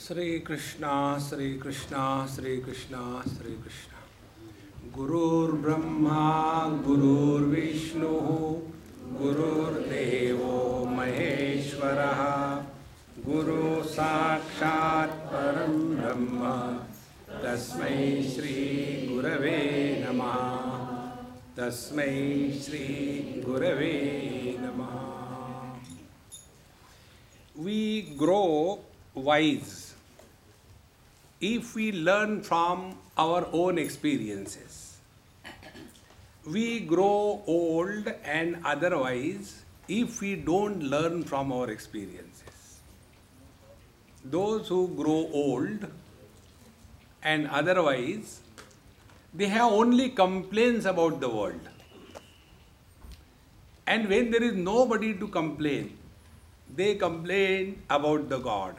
Sri Krishna, Sri Krishna, Sri Krishna, Sri Krishna. Gurur Brahma, Gurur Vishnu, Gurur Devo Maheshwaraha, Guru Sakshat Param Brahma, Tasmai Shri Gurave Namaha, Tasmai Shri Gurave Namaha. We grow wise if we learn from our own experiences. We grow old and otherwise if we don't learn from our experiences. Those who grow old and otherwise, they have only complaints about the world. And when there is nobody to complain, they complain about the God.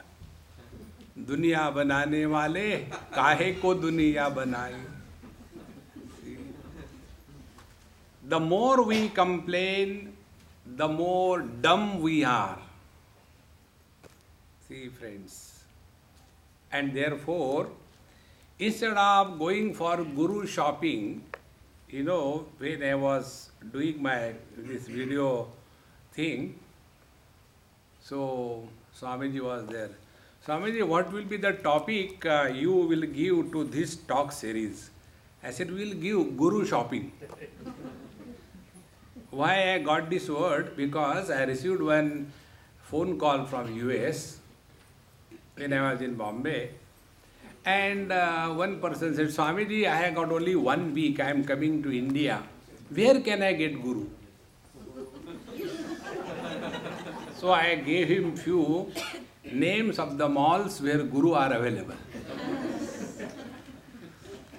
दुनिया बनाने वाले काहे को दुनिया बनाई. The more we complain, the more dumb we are. See, friends. And therefore, instead of going for guru shopping, when I was doing this video thing, so Swamiji was there. Swamiji, what will be the topic you will give to this talk series? I said, we will give guru shopping. Why I got this word? Because I received one phone call from US when I was in Bombay. And one person said, Swamiji, I have got only 1 week. I am coming to India. Where can I get guru? So I gave him few names of the malls where guru are available.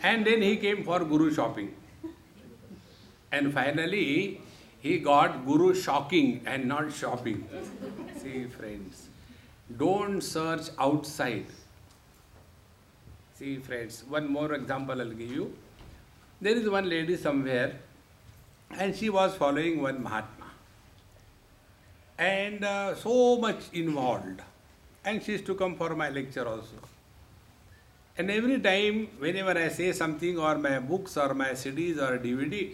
And then he came for guru shopping. And finally, he got guru shocking and not shopping. See, friends, don't search outside. See, friends, one more example I'll give you. There is one lady somewhere and she was following one Mahatma. And so much involved. And she used to come for my lecture also. And every time, whenever I say something or my books or my CDs or DVD,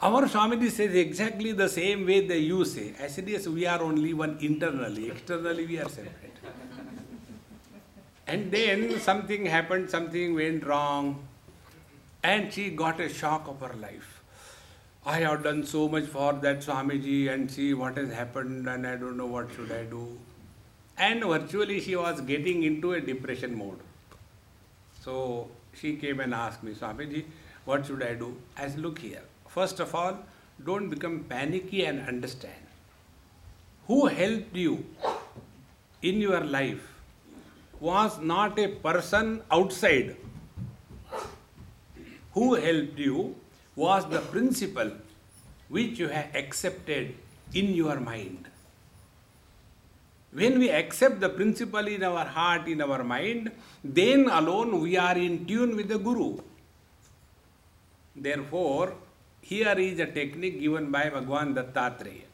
our Swamiji says exactly the same way that you say. I said, yes, we are only one internally. Externally, we are separate. And then something happened, something went wrong. And she got a shock of her life. I have done so much for that Swamiji and see what has happened and I don't know what should I do. And virtually she was getting into a depression mode. So she came and asked me, Swamiji, what should I do? I said, look here. First of all, don't become panicky and understand. Who helped you in your life was not a person outside. Who helped you was the principle which you have accepted in your mind. When we accept the principle in our heart, in our mind, then alone we are in tune with the Guru. Therefore, here is a technique given by Bhagwan Dattatreya.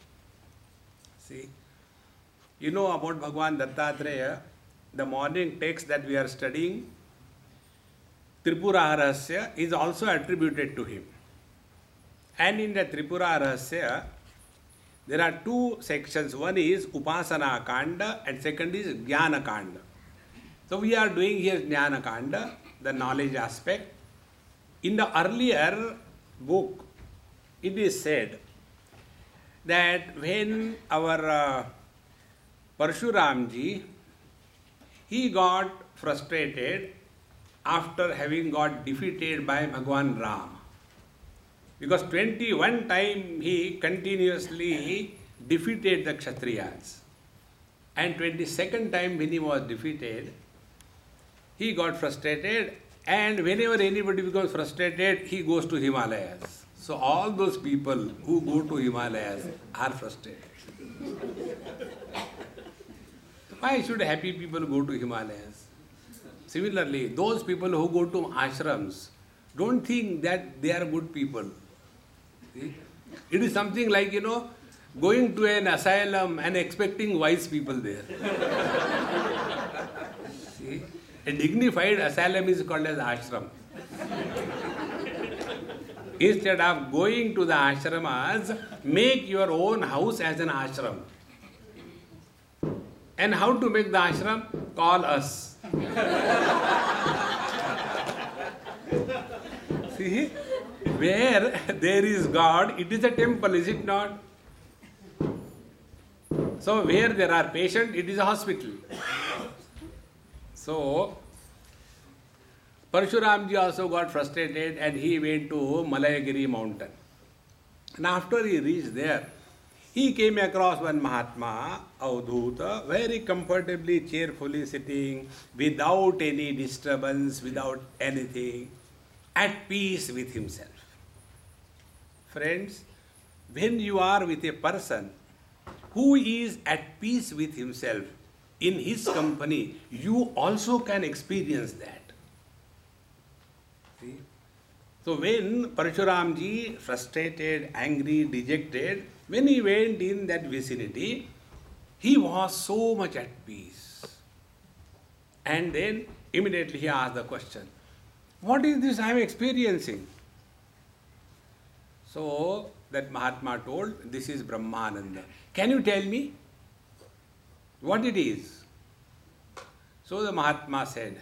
See, you know about Bhagwan Dattatreya, the morning text that we are studying, Tripura Rahasya, is also attributed to him. And in the Tripura Rahasya, there are 2 sections. One is Upasana Kanda and second is Jnana Kanda. So we are doing here Jnana Kanda, the knowledge aspect. In the earlier book, it is said that when our Parshuramji, he got frustrated after having got defeated by Bhagwan Ram. Because 21 times he continuously defeated the Kshatriyas. And 22nd time when he was defeated, he got frustrated, and whenever anybody becomes frustrated, he goes to Himalayas. So all those people who go to Himalayas are frustrated. Why should happy people go to Himalayas? Similarly, those people who go to ashrams, don't think that they are good people. See? It is something like, going to an asylum and expecting wise people there. See? A dignified asylum is called as ashram. Instead of going to the ashramas, make your own house as an ashram. And how to make the ashram? Call us. See, where there is God, it is a temple, is it not? So where there are patients, it is a hospital. So Parshuramji also got frustrated and he went to Malayagiri mountain. And after he reached there, he came across one Mahatma, Avdhuta, very comfortably, cheerfully sitting, without any disturbance, without anything, at peace with himself. Friends, when you are with a person who is at peace with himself, in his company, you also can experience that. See? So when Parshuramji, frustrated, angry, dejected, when he went in that vicinity, he was so much at peace. And then immediately he asked the question, what is this I am experiencing? So that Mahatma told, this is Brahmananda. Can you tell me what it is? So the Mahatma said,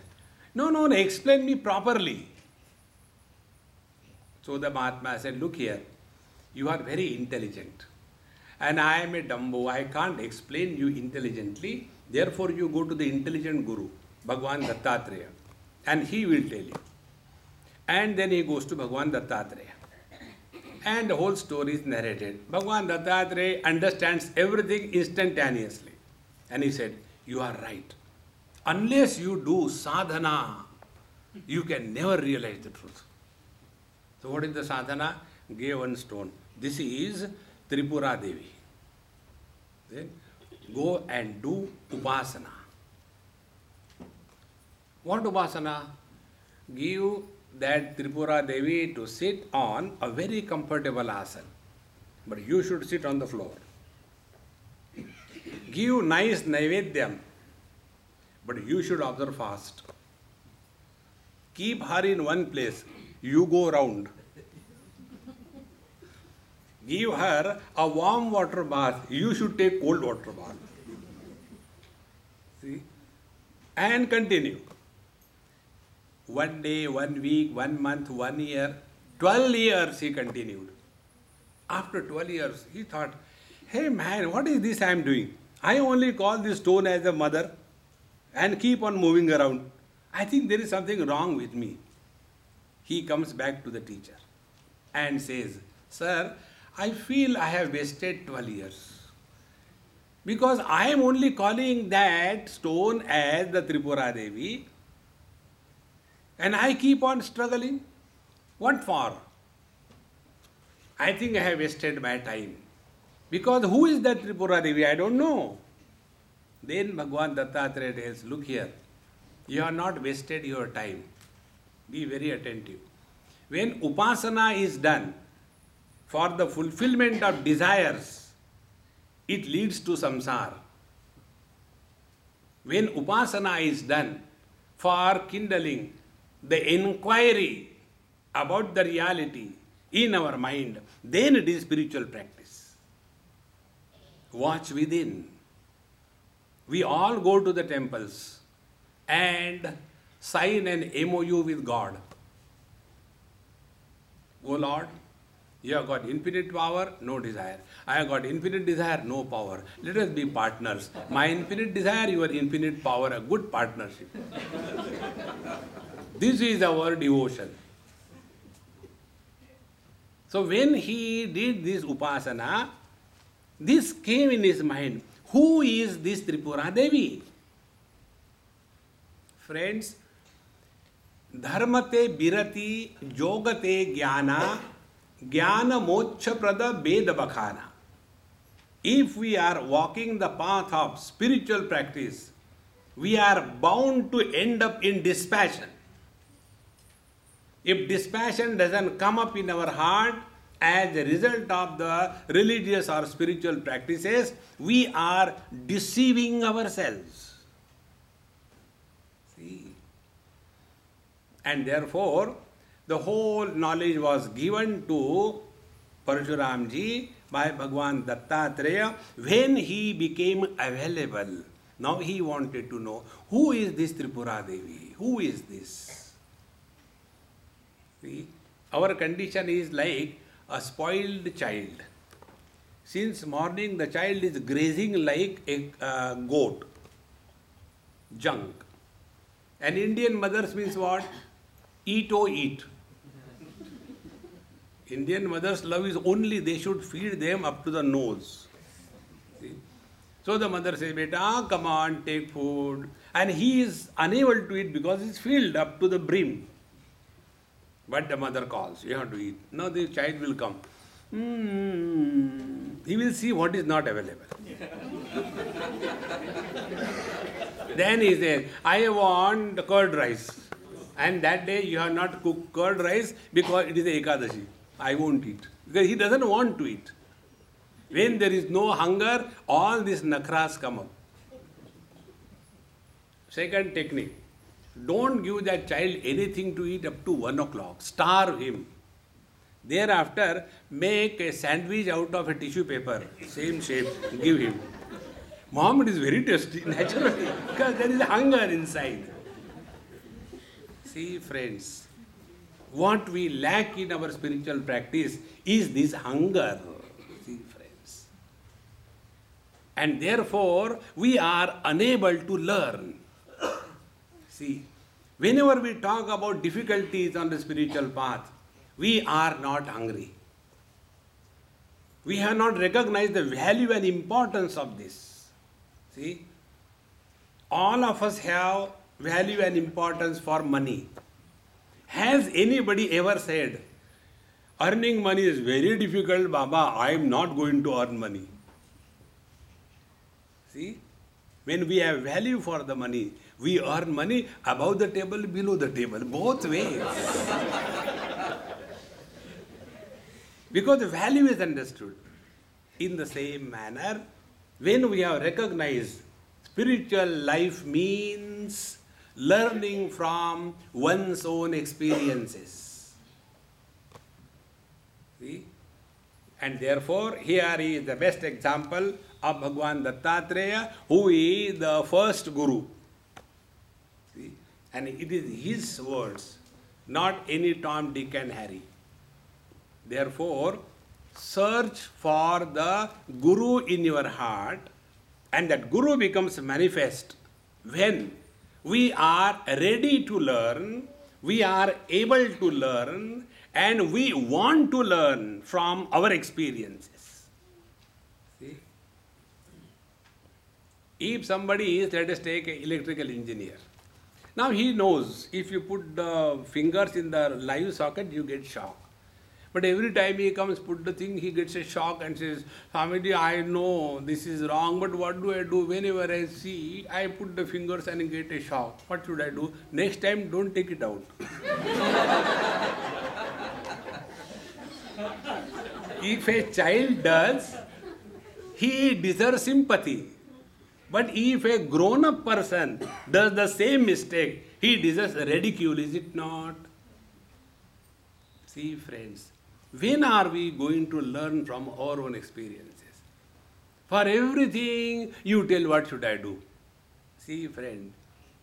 no, explain me properly. So the Mahatma said, look here, you are very intelligent. And I am a Dumbo, I can't explain you intelligently. Therefore you go to the intelligent Guru, Bhagwan Dattatreya, and he will tell you. And then he goes to Bhagwan Dattatreya. And the whole story is narrated. Bhagwan Dattatreya understands everything instantaneously. And he said, you are right. Unless you do sadhana, you can never realize the truth. So what is the sadhana? Gave one stone. This is Tripura Devi. Then go and do upasana. What upasana? Give that Tripura Devi to sit on a very comfortable asana. But you should sit on the floor. Give nice naivedyam. But you should observe fast. Keep her in one place. You go round. Give her a warm water bath. You should take cold water bath. See? And continue. 1 day, 1 week, 1 month, 1 year, 12 years he continued. After 12 years, he thought, hey man, what is this I am doing? I only call this stone as a mother and keep on moving around. I think there is something wrong with me. He comes back to the teacher and says, sir, I feel I have wasted 12 years. Because I am only calling that stone as the Tripura Devi and I keep on struggling. What for? I think I have wasted my time. Because who is that Tripura Devi? I don't know. Then Bhagwan Dattatreya tells, look here, you have not wasted your time. Be very attentive. When upasana is done for the fulfillment of desires, it leads to samsara. When upasana is done for kindling the inquiry about the reality in our mind, then it is spiritual practice. Watch within. We all go to the temples and sign an MOU with God. Oh Lord, you have got infinite power, no desire. I have got infinite desire, no power. Let us be partners. My infinite desire, your infinite power, a good partnership. This is our devotion. So when he did this upasana, this came in his mind. Who is this Tripura Devi? Friends, dharmate birati yogate jnana jnana moksha prada veda bakhana. If we are walking the path of spiritual practice, we are bound to end up in dispassion. If dispassion doesn't come up in our heart as a result of the religious or spiritual practices, we are deceiving ourselves. See, And therefore, the whole knowledge was given to Parshuramji by Bhagwan Dattatreya when he became available. Now he wanted to know, who is this Tripura Devi? Who is this? See, our condition is like a spoiled child. Since morning the child is grazing like a goat, junk. And Indian mothers means what? Eat or eat. Indian mothers' love is only they should feed them up to the nose. See? So the mother says, Beta, come on, take food. And he is unable to eat because it's filled up to the brim. But the mother calls, you have to eat. Now the child will come. He will see what is not available. Then he says, I want curd rice. And that day you have not cooked curd rice because it is Ekadashi. I won't eat. Because he doesn't want to eat. When there is no hunger, all these nakras come up. Second technique. Don't give that child anything to eat up to 1 o'clock. Starve him. Thereafter, make a sandwich out of a tissue paper, same shape, give him. Mom, it is very tasty, naturally, because there is hunger inside. See, friends, what we lack in our spiritual practice is this hunger. See, friends. And therefore, we are unable to learn. See, whenever we talk about difficulties on the spiritual path, we are not hungry. We have not recognized the value and importance of this. See, all of us have value and importance for money. Has anybody ever said, earning money is very difficult, Baba, I am not going to earn money? See, when we have value for the money, we earn money above the table, below the table, both ways. Because the value is understood. In the same manner, when we have recognized spiritual life means learning from one's own experiences. See? And therefore, here is the best example of Bhagwan Dattatreya, who is the first Guru. See? And it is his words, not any Tom, Dick and Harry. Therefore, search for the Guru in your heart, and that Guru becomes manifest when we are ready to learn, we are able to learn, and we want to learn from our experiences. See? If somebody is, let us take an electrical engineer. Now he knows if you put the fingers in the live socket, you get shock. But every time he comes, put the thing, he gets a shock and says, Swamiji, I know this is wrong, but what do I do? Whenever I see, I put the fingers and get a shock. What should I do? Next time, don't take it out. If a child does, he deserves sympathy. But if a grown-up person does the same mistake, he deserves ridicule, is it not? See, friends, when are we going to learn from our own experiences? For everything, you tell what should I do. See, friend,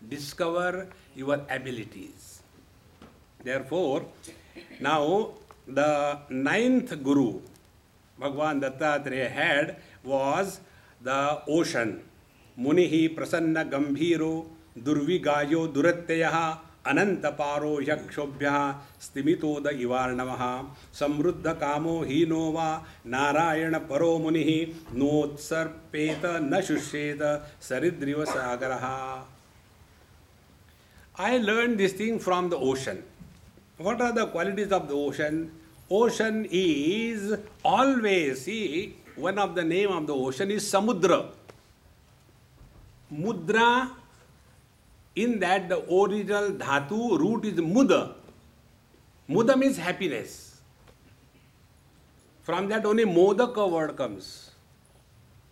discover your abilities. Therefore, now the 9th Guru Bhagwan Dattatreya had was the ocean. Munihi prasanna gambhiro durvigayo duratteyaha Anantaparo yakshobhya stimitoda ivarnavaha samruddha kamo hinova narayana paro munihi notsarpeta na shusheta saridriva sagaraha. I learned this thing from the ocean. What are the qualities of the ocean? Ocean is always, see, one of the name of the ocean is Samudra. Mudra, in that the original dhatu root is muda. Muda means happiness. From that only modaka word comes.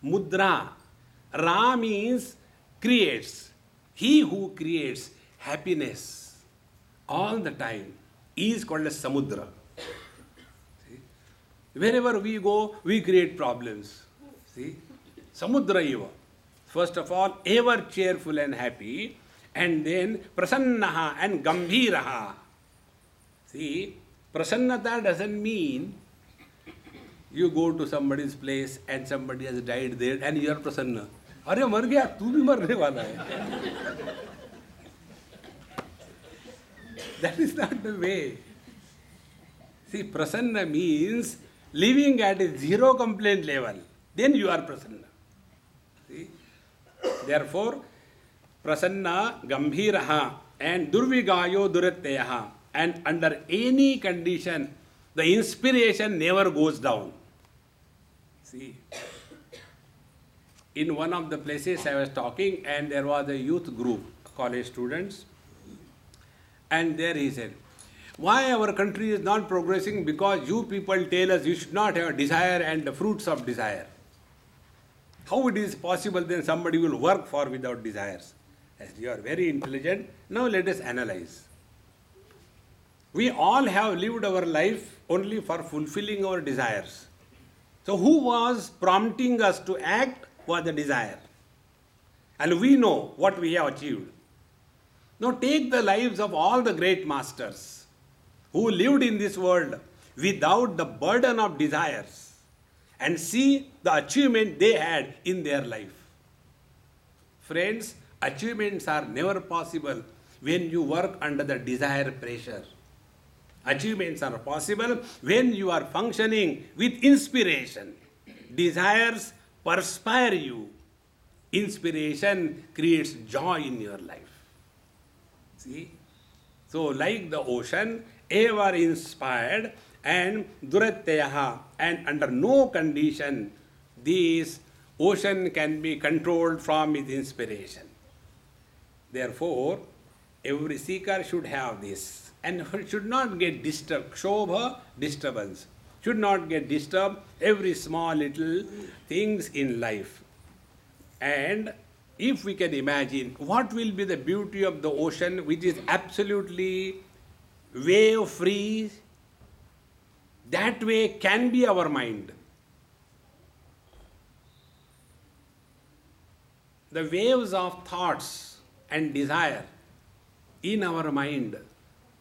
Mudra. Ra means creates. He who creates happiness. all the time is called as Samudra. See? Wherever we go, we create problems. See? Samudra eva. First of all, ever cheerful and happy, and then prasannaha and gambhiraha. See, prasannata doesn't mean you go to somebody's place and somebody has died there and you are prasanna. अरे मर गया, तू भी मरने वाला है. That is not the way. See, prasanna means living at a zero complaint level. Then you are prasanna. See? Therefore, prasanna, gambhiraha, and durvigayo duratyaha. And under any condition, the inspiration never goes down. See, in one of the places I was talking, and there was a youth group, college students, and there he said, why our country is not progressing? Because you people tell us you should not have desire and the fruits of desire. How it is possible then somebody will work for without desires? As you are very intelligent, now let us analyze. We all have lived our life only for fulfilling our desires. So who was prompting us to act was the desire. And we know what we have achieved. Now take the lives of all the great masters who lived in this world without the burden of desires and see the achievement they had in their life. Friends, achievements are never possible when you work under the desire pressure. Achievements are possible when you are functioning with inspiration. Desires perspire you. Inspiration creates joy in your life. See? So like the ocean, ever inspired and duratyaha, and under no condition this ocean can be controlled from its inspiration. Therefore, every seeker should have this and should not get disturbed. Shobha, disturbance. Should not get disturbed every small little things in life. And if we can imagine what will be the beauty of the ocean, which is absolutely wave free, that way can be our mind. The waves of thoughts and desire in our mind,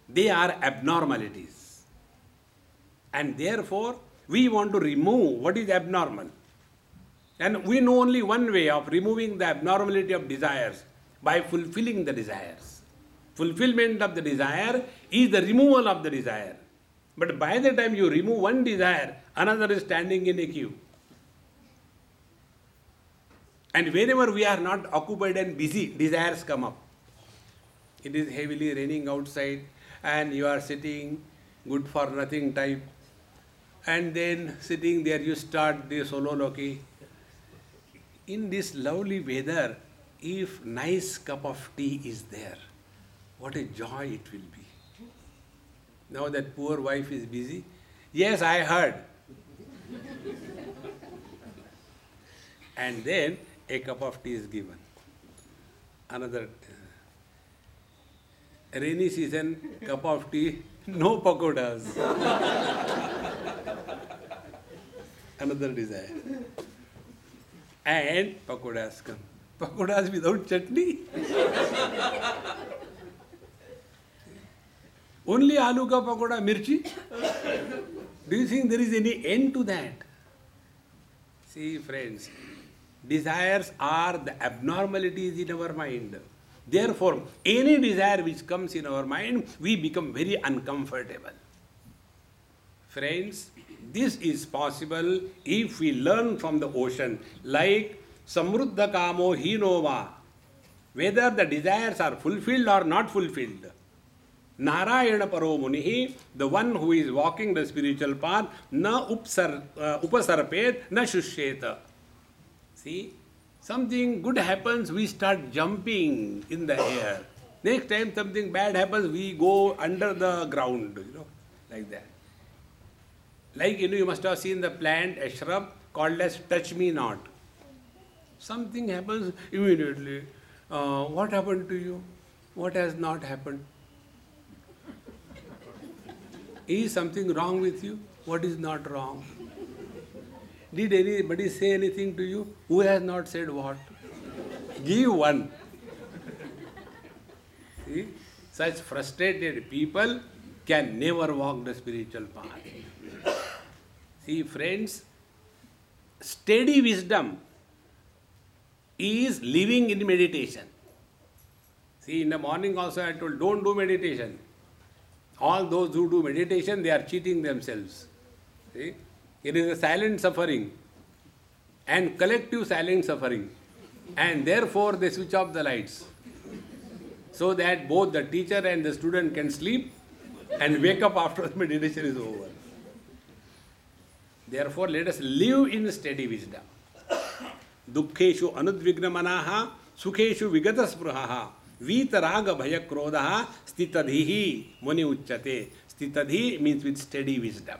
they are abnormalities. And therefore, we want to remove what is abnormal. And we know only one way of removing the abnormality of desires, by fulfilling the desires. Fulfillment of the desire is the removal of the desire. But by the time you remove one desire, another is standing in a queue. And whenever we are not occupied and busy, desires come up. It is heavily raining outside and you are sitting, good for nothing type. And then sitting there you start the sololoquy. In this lovely weather, if nice cup of tea is there, what a joy it will be. Now that poor wife is busy. Yes, I heard. And then a cup of tea is given. Another rainy season, cup of tea, no pakodas. Another desire. And pakodas come. Pakodas without chutney. Only aloo ka pakoda, mirchi. Do you think there is any end to that? See, friends, desires are the abnormalities in our mind. Therefore, any desire which comes in our mind, we become very uncomfortable. Friends, this is possible if we learn from the ocean, like samruddha kamo hinova, whether the desires are fulfilled or not fulfilled. Narayana Paro Munihi, the one who is walking the spiritual path, na upasarpet, na shushyeta. See, something good happens, we start jumping in the air. Next time something bad happens, we go under the ground, like that. Like, you must have seen the plant, a shrub called as touch me not. Something happens immediately. What happened to you? What has not happened? Is something wrong with you? What is not wrong? Did anybody say anything to you? Who has not said what? Give one. See? Such frustrated people can never walk the spiritual path. See, friends, steady wisdom is living in meditation. See, in the morning also I told, don't do meditation. All those who do meditation, they are cheating themselves. See? It is a silent suffering and collective silent suffering. And therefore they switch off the lights so that both the teacher and the student can sleep and wake up after the meditation is over. Therefore, let us live in steady wisdom. Dukkheshu anudvigna manaha, sukheshu vigata spruhaha, vitaraga bhaya krodha, stitadhihi muni uchyate. Stitadhi means with steady wisdom.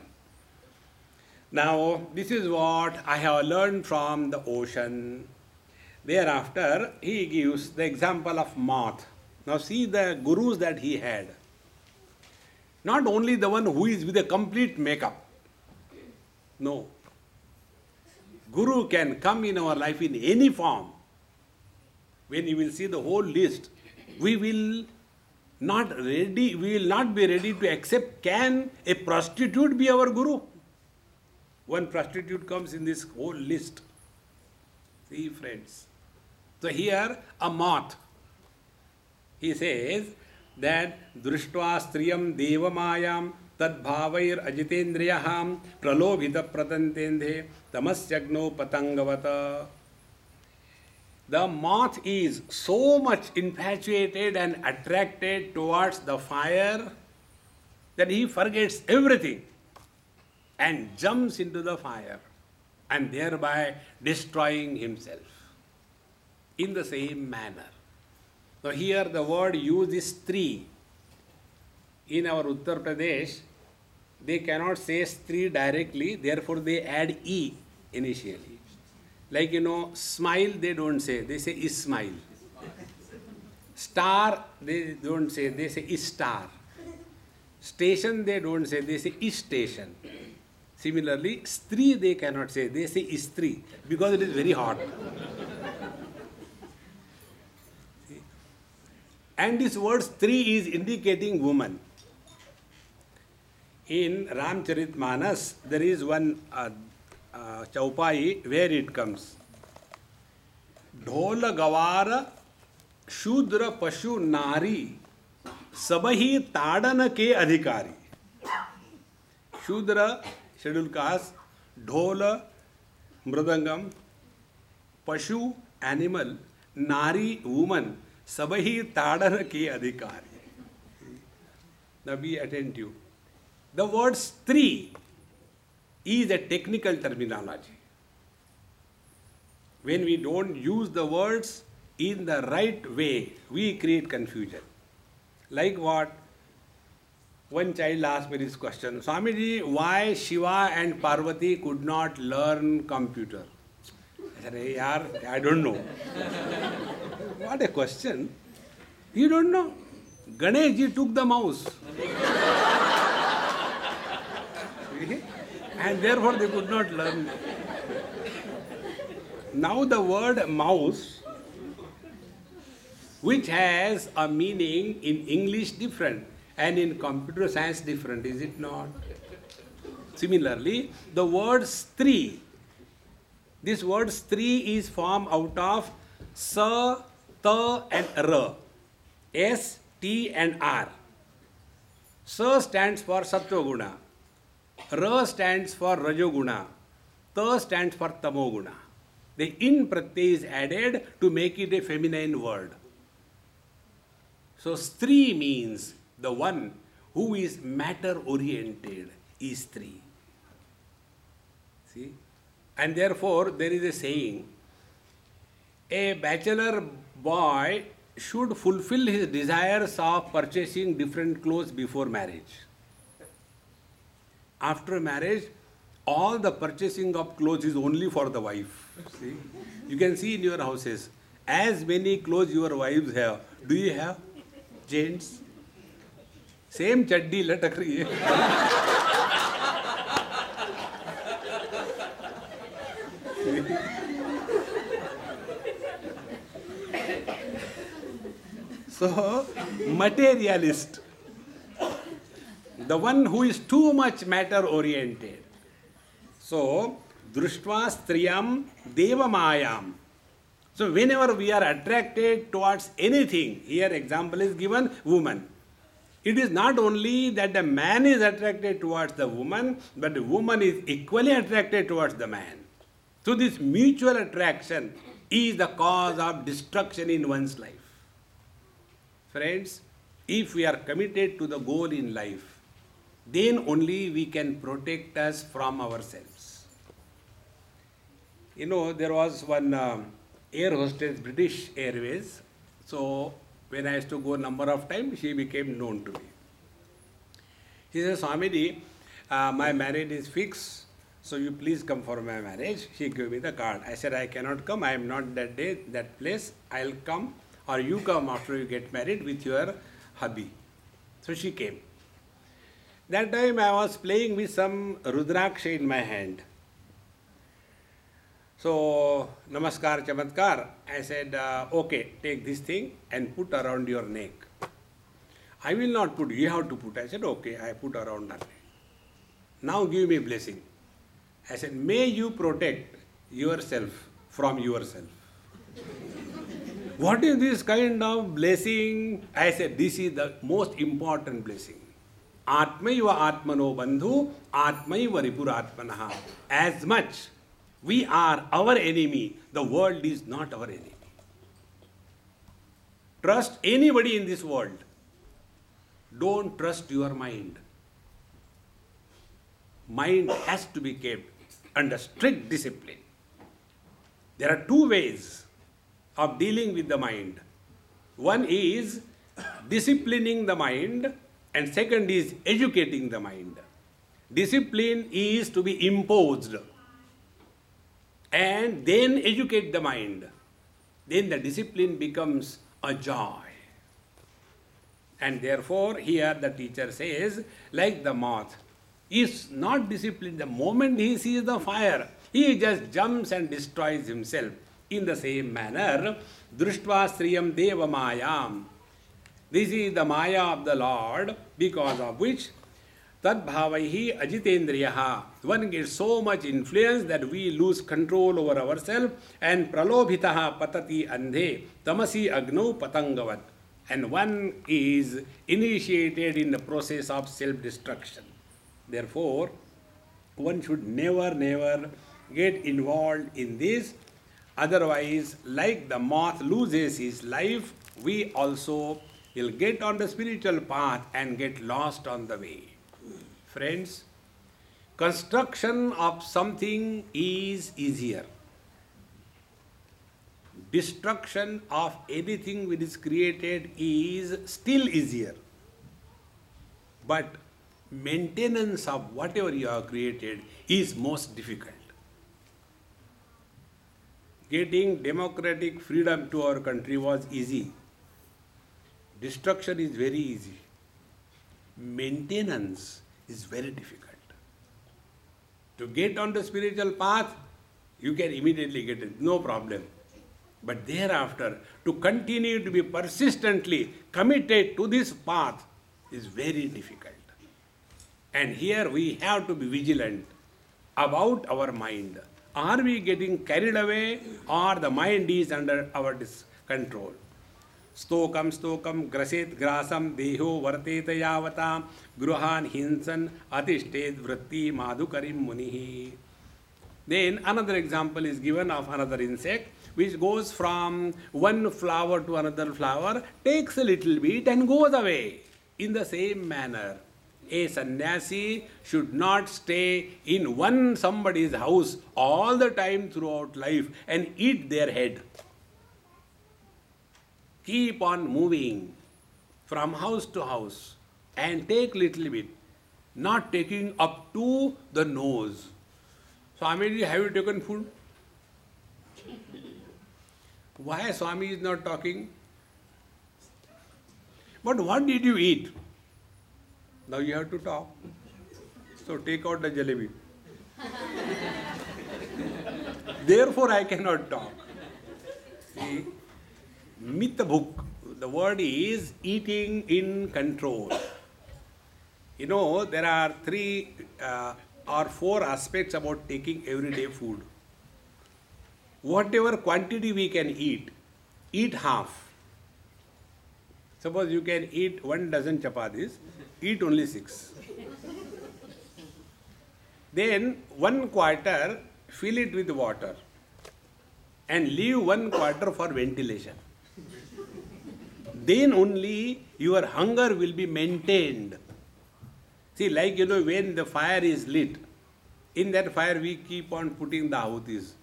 Now, this is what I have learned from the ocean. Thereafter, he gives the example of moth. Now, see the gurus that he had. Not only the one who is with a complete makeup. No. Guru can come in our life in any form. When you will see the whole list, we will not be ready to accept. Can a prostitute be our guru? One prostitute comes in this whole list. See, friends. So here, a moth. He says that Društva striyam devamayam tad bhavair ajitendriyaham pralobhita pratantendhe tamasyagno patangavata. The moth is so much infatuated and attracted towards the fire that he forgets everything and jumps into the fire and thereby destroying himself. In the same manner. So here the word used is stri. In our Uttar Pradesh, they cannot say stri directly, therefore they add e initially. Like smile they don't say, they say Ismail. Star they don't say, they say Istar. Station they don't say, they say Is-station. Similarly, stri they cannot say, they say Istri because it is very hot. And this word stri is indicating woman. In Ramcharitmanas, there is one chaupai where it comes. Dhola gavara shudra pashu nari sabahi tadana ke adhikari. Shudra, scheduled caste, dhola, mridangam, pashu, animal, nari, woman, sabahi tadana ke adhikari. Now be attentive. The word stri is a technical terminology. When we don't use the words in the right way, we create confusion. Like what? One child asked me this question, Swamiji, why Shiva and Parvati could not learn computer? I said, hey, yaar, I don't know. What a question. You don't know? Ganeshji took the mouse. And therefore they could not learn. Now the word mouse, which has a meaning in English different and in computer science different, is it not? Similarly, the word stri, this word stri is formed out of sa, ta and ra, s, t and r. Sa stands for sattva guna. Ra stands for Rajoguna, Ta stands for Tamoguna. The in pratyay is added to make it a feminine word. So stri means the one who is matter oriented is stri. See? And therefore there is a saying, a bachelor boy should fulfill his desires of purchasing different clothes before marriage. After marriage, all the purchasing of clothes is only for the wife. See? You can see in your houses, as many clothes your wives have. Do you have? Gents? Same चड्डी लटक रही है. So, materialist, the one who is too much matter oriented. So, društva striyam devamayam. So, whenever we are attracted towards anything, here example is given woman. It is not only that the man is attracted towards the woman, but the woman is equally attracted towards the man. So, this mutual attraction is the cause of destruction in one's life. Friends, if we are committed to the goal in life, then only we can protect us from ourselves. You know, there was one air hostess, British Airways. So, when I used to go number of times, she became known to me. She said, Swamiji, my marriage is fixed, so you please come for my marriage. She gave me the card. I said, I cannot come, I am not that day, that place. I'll come, or you come after you get married with your hubby. So she came. That time I was playing with some Rudraksha in my hand. So, Namaskar Chamatkar, I said, okay, take this thing and put around your neck. I will not put, you have to put. I said, okay, I put around her neck. Now give me blessing. I said, may you protect yourself from yourself. What is this kind of blessing? I said, this is the most important blessing. Atmaiva Atmano Bandhu, Atmaiva Ripuratmanaha. As much we are our enemy, the world is not our enemy. Trust anybody in this world. Don't trust your mind. Mind has to be kept under strict discipline. There are two ways of dealing with the mind. One is disciplining the mind, and second is educating the mind. Discipline is to be imposed, and then educate the mind. Then the discipline becomes a joy. And therefore, here the teacher says, like the moth, is not disciplined. The moment he sees the fire, he just jumps and destroys himself. In the same manner, društva striyam deva mayam. This is the maya of the Lord, because of which tad bhavaihi ajitendriyaha. One gets so much influence that we lose control over ourselves, and pralobhitaha patati andhe tamasi agno patangavat. And one is initiated in the process of self-destruction. Therefore, one should never get involved in this. Otherwise, like the moth loses his life, we also will get on the spiritual path and get lost on the way. Friends, construction of something is easier. Destruction of anything which is created is still easier. But maintenance of whatever you have created is most difficult. Getting democratic freedom to our country was easy. Destruction is very easy. Maintenance is very difficult. To get on the spiritual path, you can immediately get it, no problem. But thereafter, to continue to be persistently committed to this path is very difficult. And here we have to be vigilant about our mind. Are we getting carried away, or the mind is under our control? Stokam graset grasam deho varteta yavata gruhan hinsan atishtet vritti madhukarim munihi. Then another example is given of another insect which goes from one flower to another flower, takes a little bit and goes away. In the same manner, a sannyasi should not stay in somebody's house all the time throughout life and eat their head. Keep on moving from house to house and take little bit, not taking up to the nose. Swamiji, have you taken food? Why Swami is not talking? But what did you eat? Now you have to talk. So take out the jalebi. Therefore I cannot talk. See, mitabhuk. The word is eating in control. You know, there are 3 or 4 aspects about taking everyday food. Whatever quantity we can eat half. Suppose you can eat 1 dozen chapatis, eat only 6. Then 1/4 fill it with water and leave 1/4 for ventilation. Then only your hunger will be maintained. See, like when the fire is lit, in that fire we keep on putting the ahutis.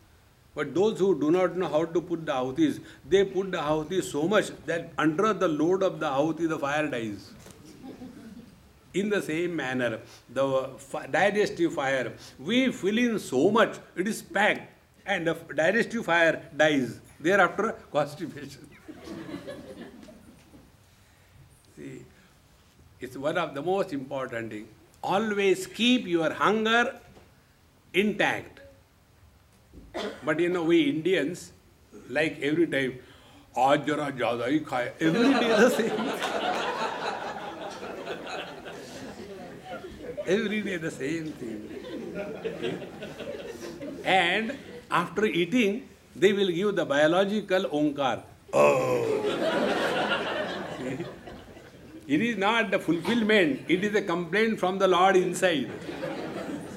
But those who do not know how to put the ahutis, they put the ahutis so much that under the load of the ahuti, the fire dies. In the same manner, the digestive fire, we fill in so much, it is packed, and the digestive fire dies. Thereafter, constipation. See, it's one of the most important things. Always keep your hunger intact. But we Indians, like every time, aaj jara zyada hi khaye. Every day the same. Every day the same thing. And after eating, they will give the biological onkar. See? It is not the fulfillment, it is a complaint from the Lord inside.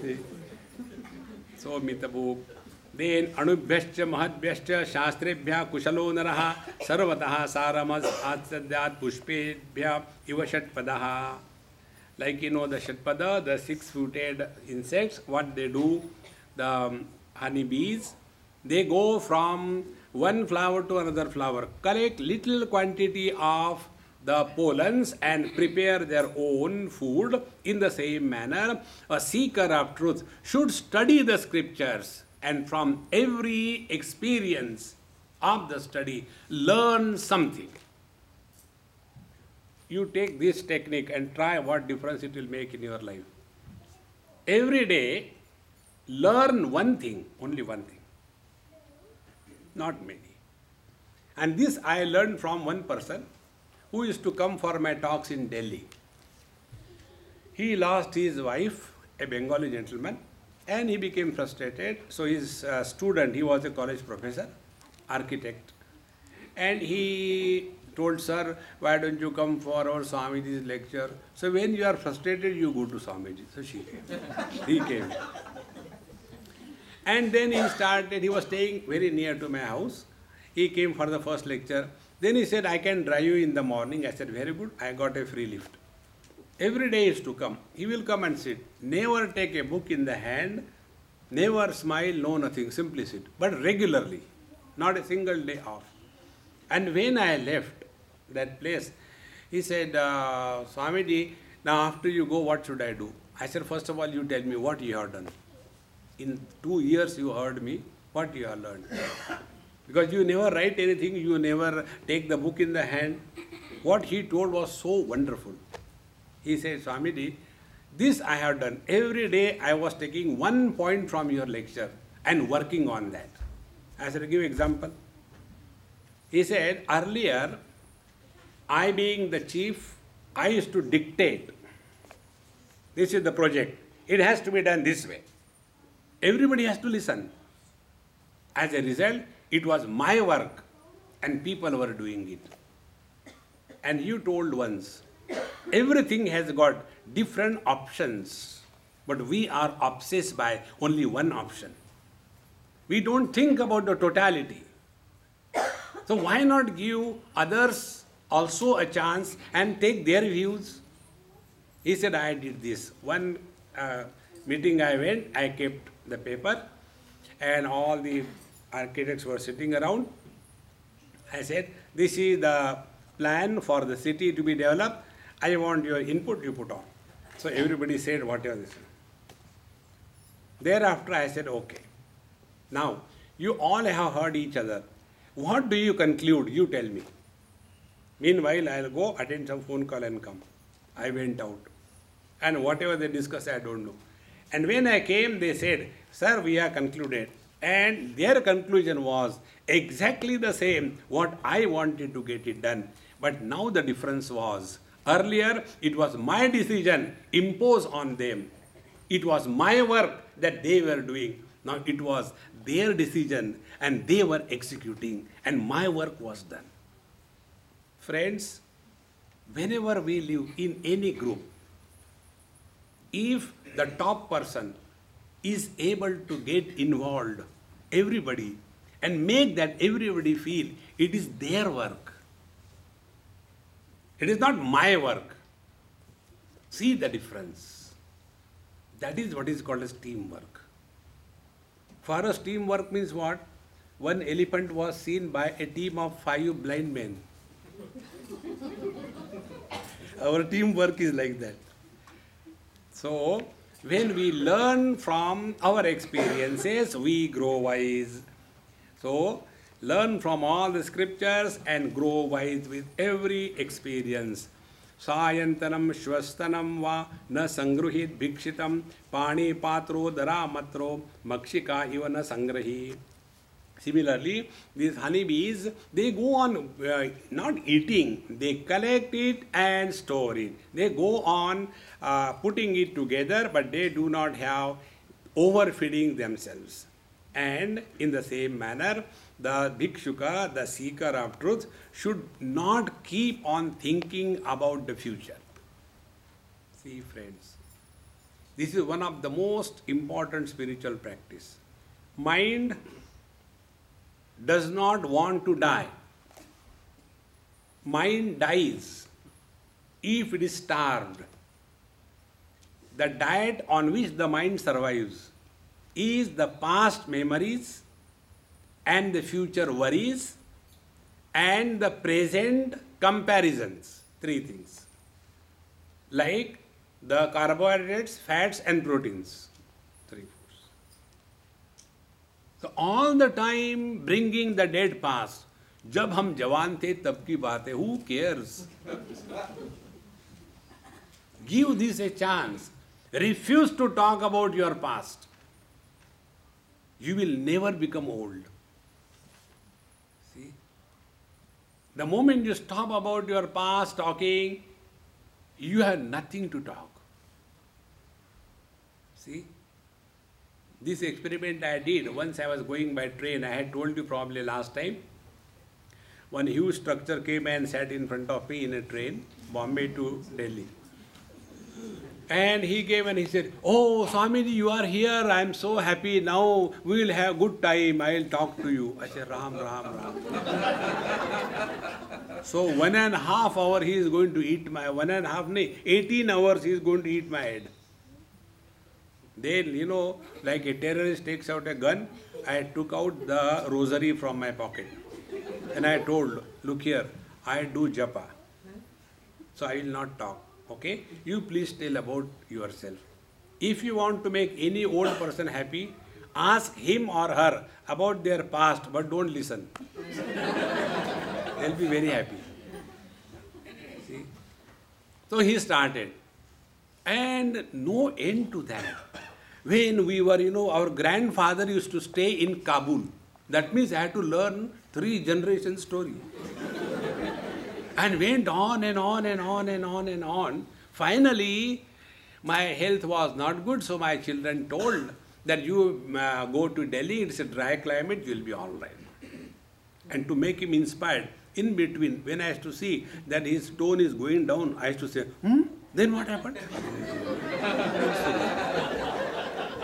See? So, mitabhu. Then, anubhyascha mahadhyascha shastrebhya kushalo naraha sarvataha saramas atsadyat pushpebhya iva shatpadaha. Like the shatpada, the 6-footed insects, what they do, the honeybees, they go from one flower to another flower, collect little quantity of the pollens and prepare their own food. In the same manner, a seeker of truth should study the scriptures and from every experience of the study learn something. You take this technique and try what difference it will make in your life. Every day, learn one thing, only one thing, not many. And this I learned from one person who used to come for my talks in Delhi. He lost his wife, a Bengali gentleman, and he became frustrated. So his student, he was a college professor, architect, and he told, sir, why don't you come for our Swamiji's lecture? So when you are frustrated, you go to Swamiji. So she came. He came. And then he was staying very near to my house. He came for the first lecture. Then he said, I can drive you in the morning. I said, very good. I got a free lift. Every day is to come. He will come and sit. Never take a book in the hand. Never smile, no nothing. Simply sit. But regularly. Not a single day off. And when I left that place, he said, Swamiji, now after you go, what should I do? I said, first of all, you tell me what you have done. In 2 years you heard me, what you have learned. Because you never write anything, you never take the book in the hand. What he told was so wonderful. He said, Swamiji, this I have done. Every day I was taking 1 point from your lecture and working on that. I said, give example. He said, earlier, I being the chief, I used to dictate. This is the project. It has to be done this way. Everybody has to listen. As a result, it was my work and people were doing it. And you told once, everything has got different options, but we are obsessed by only one option. We don't think about the totality. So why not give others also a chance and take their views? He said, I did this. One meeting I went, I kept the paper and all the architects were sitting around. I said, this is the plan for the city to be developed. I want your input, you put on. So everybody said whatever this is. Thereafter I said, okay. Now, you all have heard each other. What do you conclude? You tell me. Meanwhile, I'll go attend some phone call and come. I went out. And whatever they discuss, I don't know. And when I came, they said, "Sir, we are concluded." And their conclusion was exactly the same what I wanted to get it done. But now the difference was, earlier it was my decision imposed on them. It was my work that they were doing. Now it was their decision and they were executing, and my work was done. Friends, whenever we live in any group, if the top person is able to get involved, everybody, and make that everybody feel it is their work, it is not my work. See the difference. That is what is called as teamwork. For us, teamwork means what? One elephant was seen by a team of 5 blind men. Our teamwork is like that. So, when we learn from our experiences, we grow wise. So, learn from all the scriptures and grow wise with every experience. Sayantanam shwastanam va na sangruhit bhikshitam pani patro dara matro makshika iva na sangrahi. Similarly, these honeybees, they go on not eating, they collect it and store it. They go on putting it together, but they do not have overfeeding themselves. And in the same manner, the bhikshuka, the seeker of truth, should not keep on thinking about the future. See, friends, this is one of the most important spiritual practice. Mind does not want to die. Mind dies if it is starved. The diet on which the mind survives is the past memories and the future worries and the present comparisons. 3 things. Like the carbohydrates, fats and proteins. 3 foods. So all the time bringing the dead past. जब हम जवान थे तब की बात है. Who cares? Give this a chance. Refuse to talk about your past. You will never become old. See? The moment you stop about your past talking, you have nothing to talk. See? This experiment I did, once I was going by train, I had told you probably last time. One huge structure came and sat in front of me in a train, Bombay to Delhi. And he came and he said, "Oh, Swamiji, you are here. I am so happy. Now we will have good time. I will talk to you." I said, "Ram, Ram, Ram." So 1.5 hours he is going to eat my, 18 hours he is going to eat my head. Then, like a terrorist takes out a gun, I took out the rosary from my pocket. And I told, "Look here, I do japa. So I will not talk. Okay? You please tell about yourself. If you want to make any old person happy, ask him or her about their past, but don't listen. They'll be very happy." See? So he started. And no end to that. When we were, our grandfather used to stay in Kabul. That means I had to learn 3 generations story. And went on and on and on and on and on. Finally, my health was not good, so my children told that you go to Delhi, it's a dry climate, you'll be all right. And to make him inspired, in between, when I used to see that his tone is going down, I used to say, then what happened?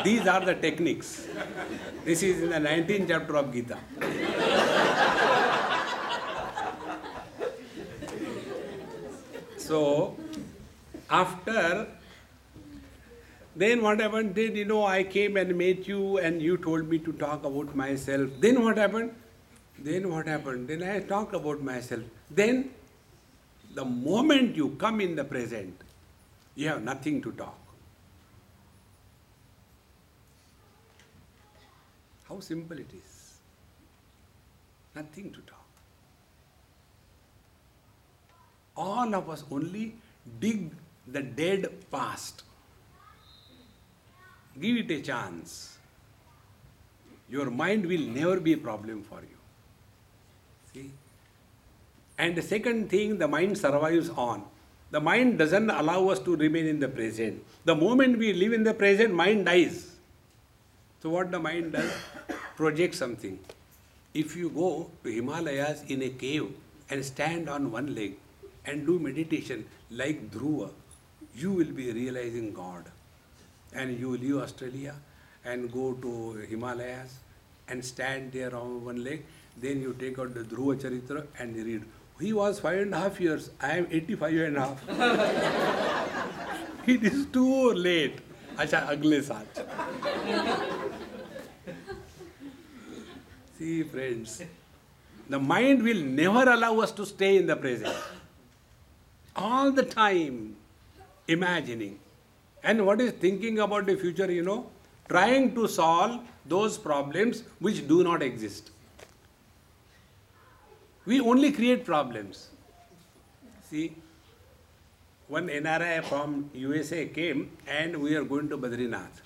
These are the techniques. This is in the 19th chapter of Gita. So, after, then what happened? Then, I came and met you and you told me to talk about myself. Then what happened? Then I talked about myself. Then, the moment you come in the present, you have nothing to talk. How simple it is. Nothing to talk. All of us only dig the dead past. Give it a chance. Your mind will never be a problem for you. See? And the second thing, the mind survives on. The mind doesn't allow us to remain in the present. The moment we live in the present, mind dies. So what the mind does? Project something. If you go to Himalayas in a cave and stand on one leg and do meditation like Dhruva, you will be realizing God. And you leave Australia and go to Himalayas and stand there on one leg. Then you take out the Dhruva Charitra and read. He was 5.5 years. I am 85.5. It is too late. Acha, agle saach. See, friends, the mind will never allow us to stay in the present. All the time imagining. And what is thinking about the future, trying to solve those problems which do not exist. We only create problems. See, one NRI from USA came and we are going to Badrinath.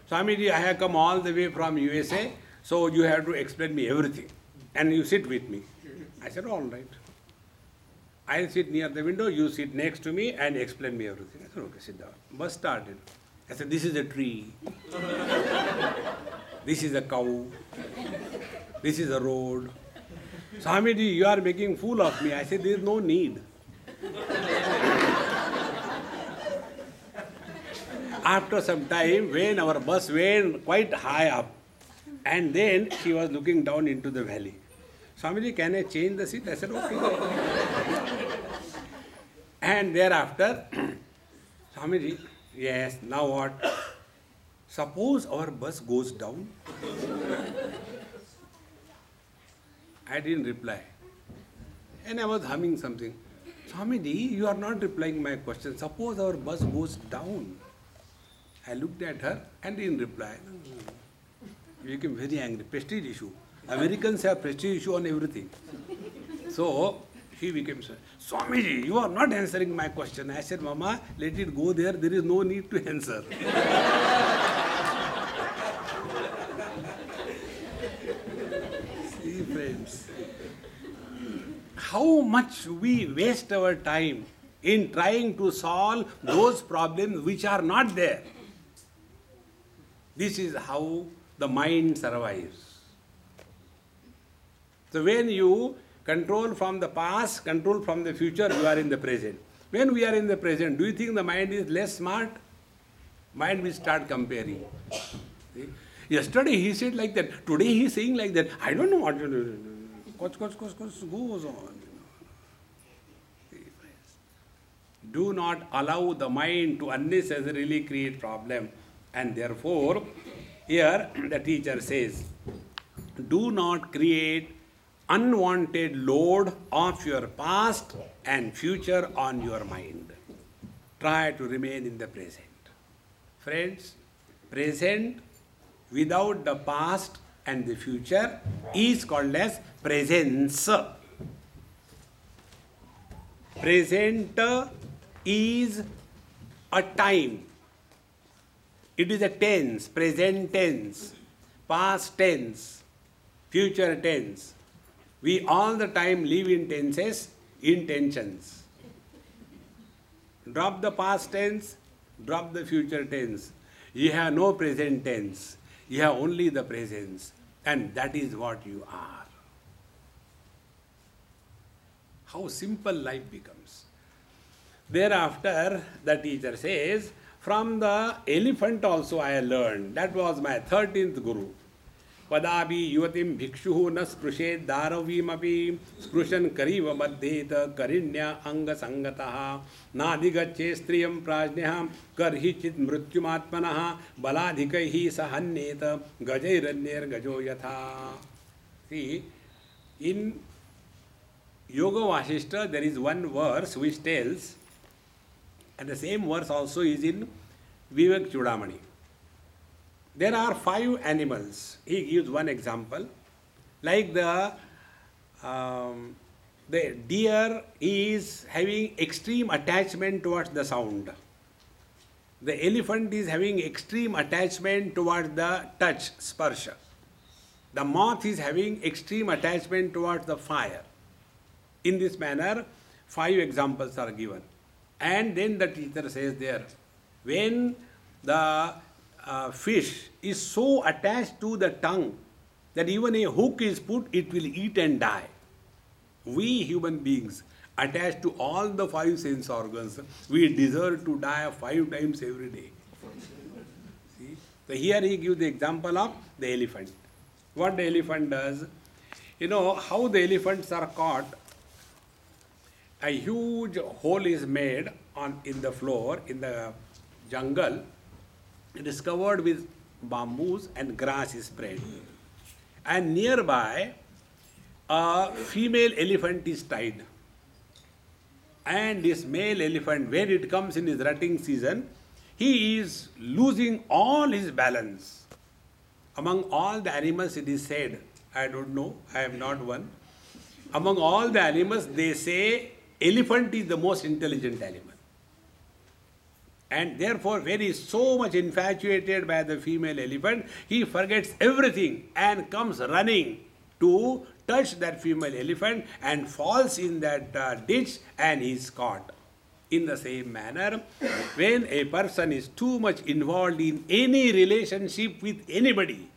Swamiji, I have come all the way from USA, so you have to explain me everything. And you sit with me. I said, all right. I'll sit near the window, you sit next to me and explain me everything. I said, okay, sit down. Bus started. I said, this is a tree. This is a cow. This is a road. Swamiji, you are making fool of me. I said, there is no need. After some time, when our bus went quite high up, and then she was looking down into the valley. Swamiji, can I change the seat? I said, okay. And thereafter, Swamiji, yes, now what? Suppose our bus goes down. I didn't reply. And I was humming something. Swamiji, you are not replying my question. Suppose our bus goes down. I looked at her and didn't reply. She became very angry. Prestige issue. Americans have prestige issue on everything. So she became, Swamiji, you are not answering my question. I said, Mama, let it go there. There is no need to answer. See, friends, how much we waste our time in trying to solve those problems which are not there. This is how the mind survives. So when you control from the past, control from the future, you are in the present. When we are in the present, do you think the mind is less smart? Mind will start comparing. See? Yesterday he said like that, today he is saying like that. I don't know what to do. Goes on. Do not allow the mind to unnecessarily create problem. And therefore, here the teacher says, do not create unwanted load of your past and future on your mind. Try to remain in the present. Friends, present without the past and the future is called as presence. Present is a time. It is a tense, present tense, past tense, future tense. We all the time live in tenses, in tensions. Drop the past tense, drop the future tense. You have no present tense. You have only the presence. And that is what you are. How simple life becomes. Thereafter, the teacher says, from the elephant also I learned. That was my 13th Guru. Padabi yuvatim bhikshuhu na sprushed daravim api sprushan kariva madheta karinya anga sangataha nadhigache striyam prajnyaha karhichit mrityumatmanaha baladhikaihi sahanneta gajairanyar gajo yatha. See, in Yoga Vasishta there is one verse which tells, and the same verse also is in Vivek Chudamani. There are 5 animals. He gives one example, like the The deer is having extreme attachment towards the sound. The elephant is having extreme attachment towards the touch, sparsha. The moth is having extreme attachment towards the fire. In this manner, 5 examples are given. And then the teacher says there, when the fish is so attached to the tongue that even a hook is put, it will eat and die. We human beings, attached to all the 5 sense organs, we deserve to die 5 times every day. See? So here he gives the example of the elephant. What the elephant does, you know how the elephants are caught. A huge hole is made in the floor, in the jungle. It is covered with bamboos and grass is spread. And nearby, a female elephant is tied. And this male elephant, when it comes in his rutting season, he is losing all his balance. Among all the animals, it is said, I don't know, I am not one. Among all the animals, they say elephant is the most intelligent animal. And therefore, when he is so much infatuated by the female elephant, he forgets everything and comes running to touch that female elephant and falls in that ditch and he is caught. In the same manner, when a person is too much involved in any relationship with anybody,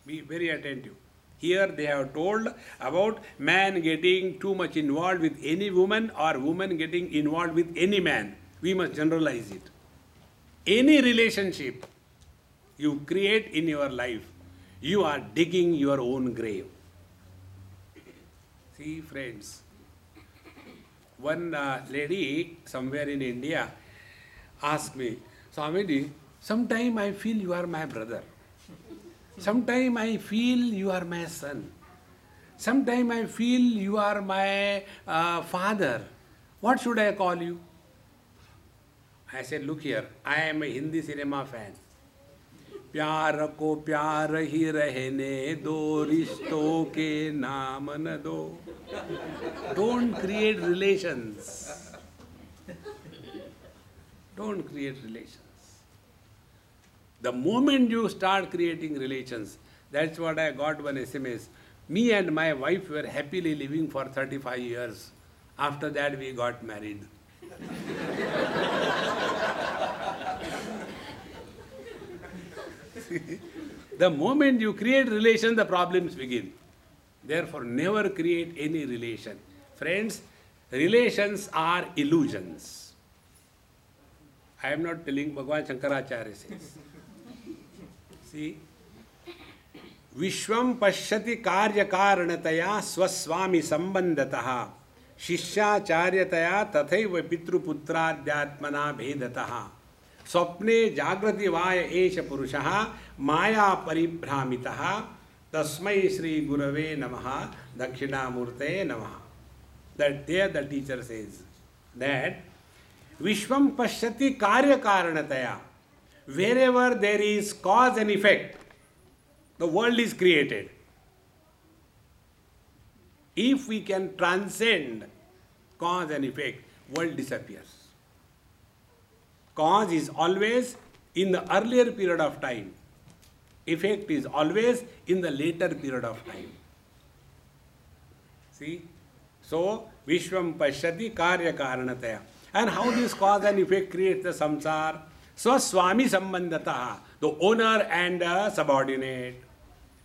be very attentive. Here they have told about man getting too much involved with any woman or woman getting involved with any man. We must generalize it. Any relationship you create in your life, you are digging your own grave. See, friends, one lady somewhere in India asked me, Swamiji, sometime I feel you are my brother. Sometime I feel you are my son. Sometime I feel you are my father. What should I call you? I said, look here, I am a Hindi cinema fan. प्यार को प्यार ही रहने दो, रिश्तों के नाम न दो. Don't create relations. Don't create relations. The moment you start creating relations, that's what I got one SMS. Me and my wife were happily living for 35 years. After that we got married. The moment you create relation, the problems begin. Therefore, never create any relation. Friends, relations are illusions. I am not telling, Bhagavan Shankaracharya says. See, Vishwam pashyati karya karanataya swaswami sambandataha शिष्याचार्यतया तथैव पितृपुत्राद्यात्मना भेदतः स्वप्ने जागृति वाय एष पुरुषः माया परिभ्रामितः तस्मै श्री गुरवे नमः दक्षिणामूर्ते नमः. That there the teacher says that Vishwam pashyati karya karanataya. Wherever there is cause and effect, the world is created. If we can transcend cause and effect, world disappears. Cause is always in the earlier period of time. Effect is always in the later period of time. See? So, Vishwam pashyati karya karanataya. And how this cause and effect creates the samsara? Swaswami sambandataha, the owner and the subordinate.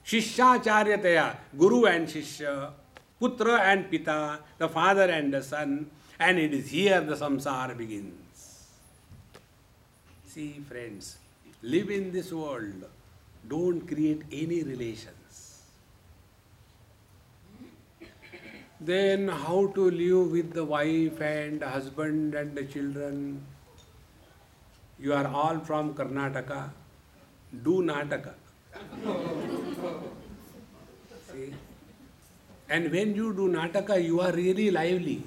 Shishyacharyataya, guru and shishya. Putra and Pita, the father and the son, and it is here the samsara begins. See, friends, live in this world. Don't create any relations. Then how to live with the wife and husband and the children? You are all from Karnataka. Do Nataka. See? And when you do Nataka, you are really lively.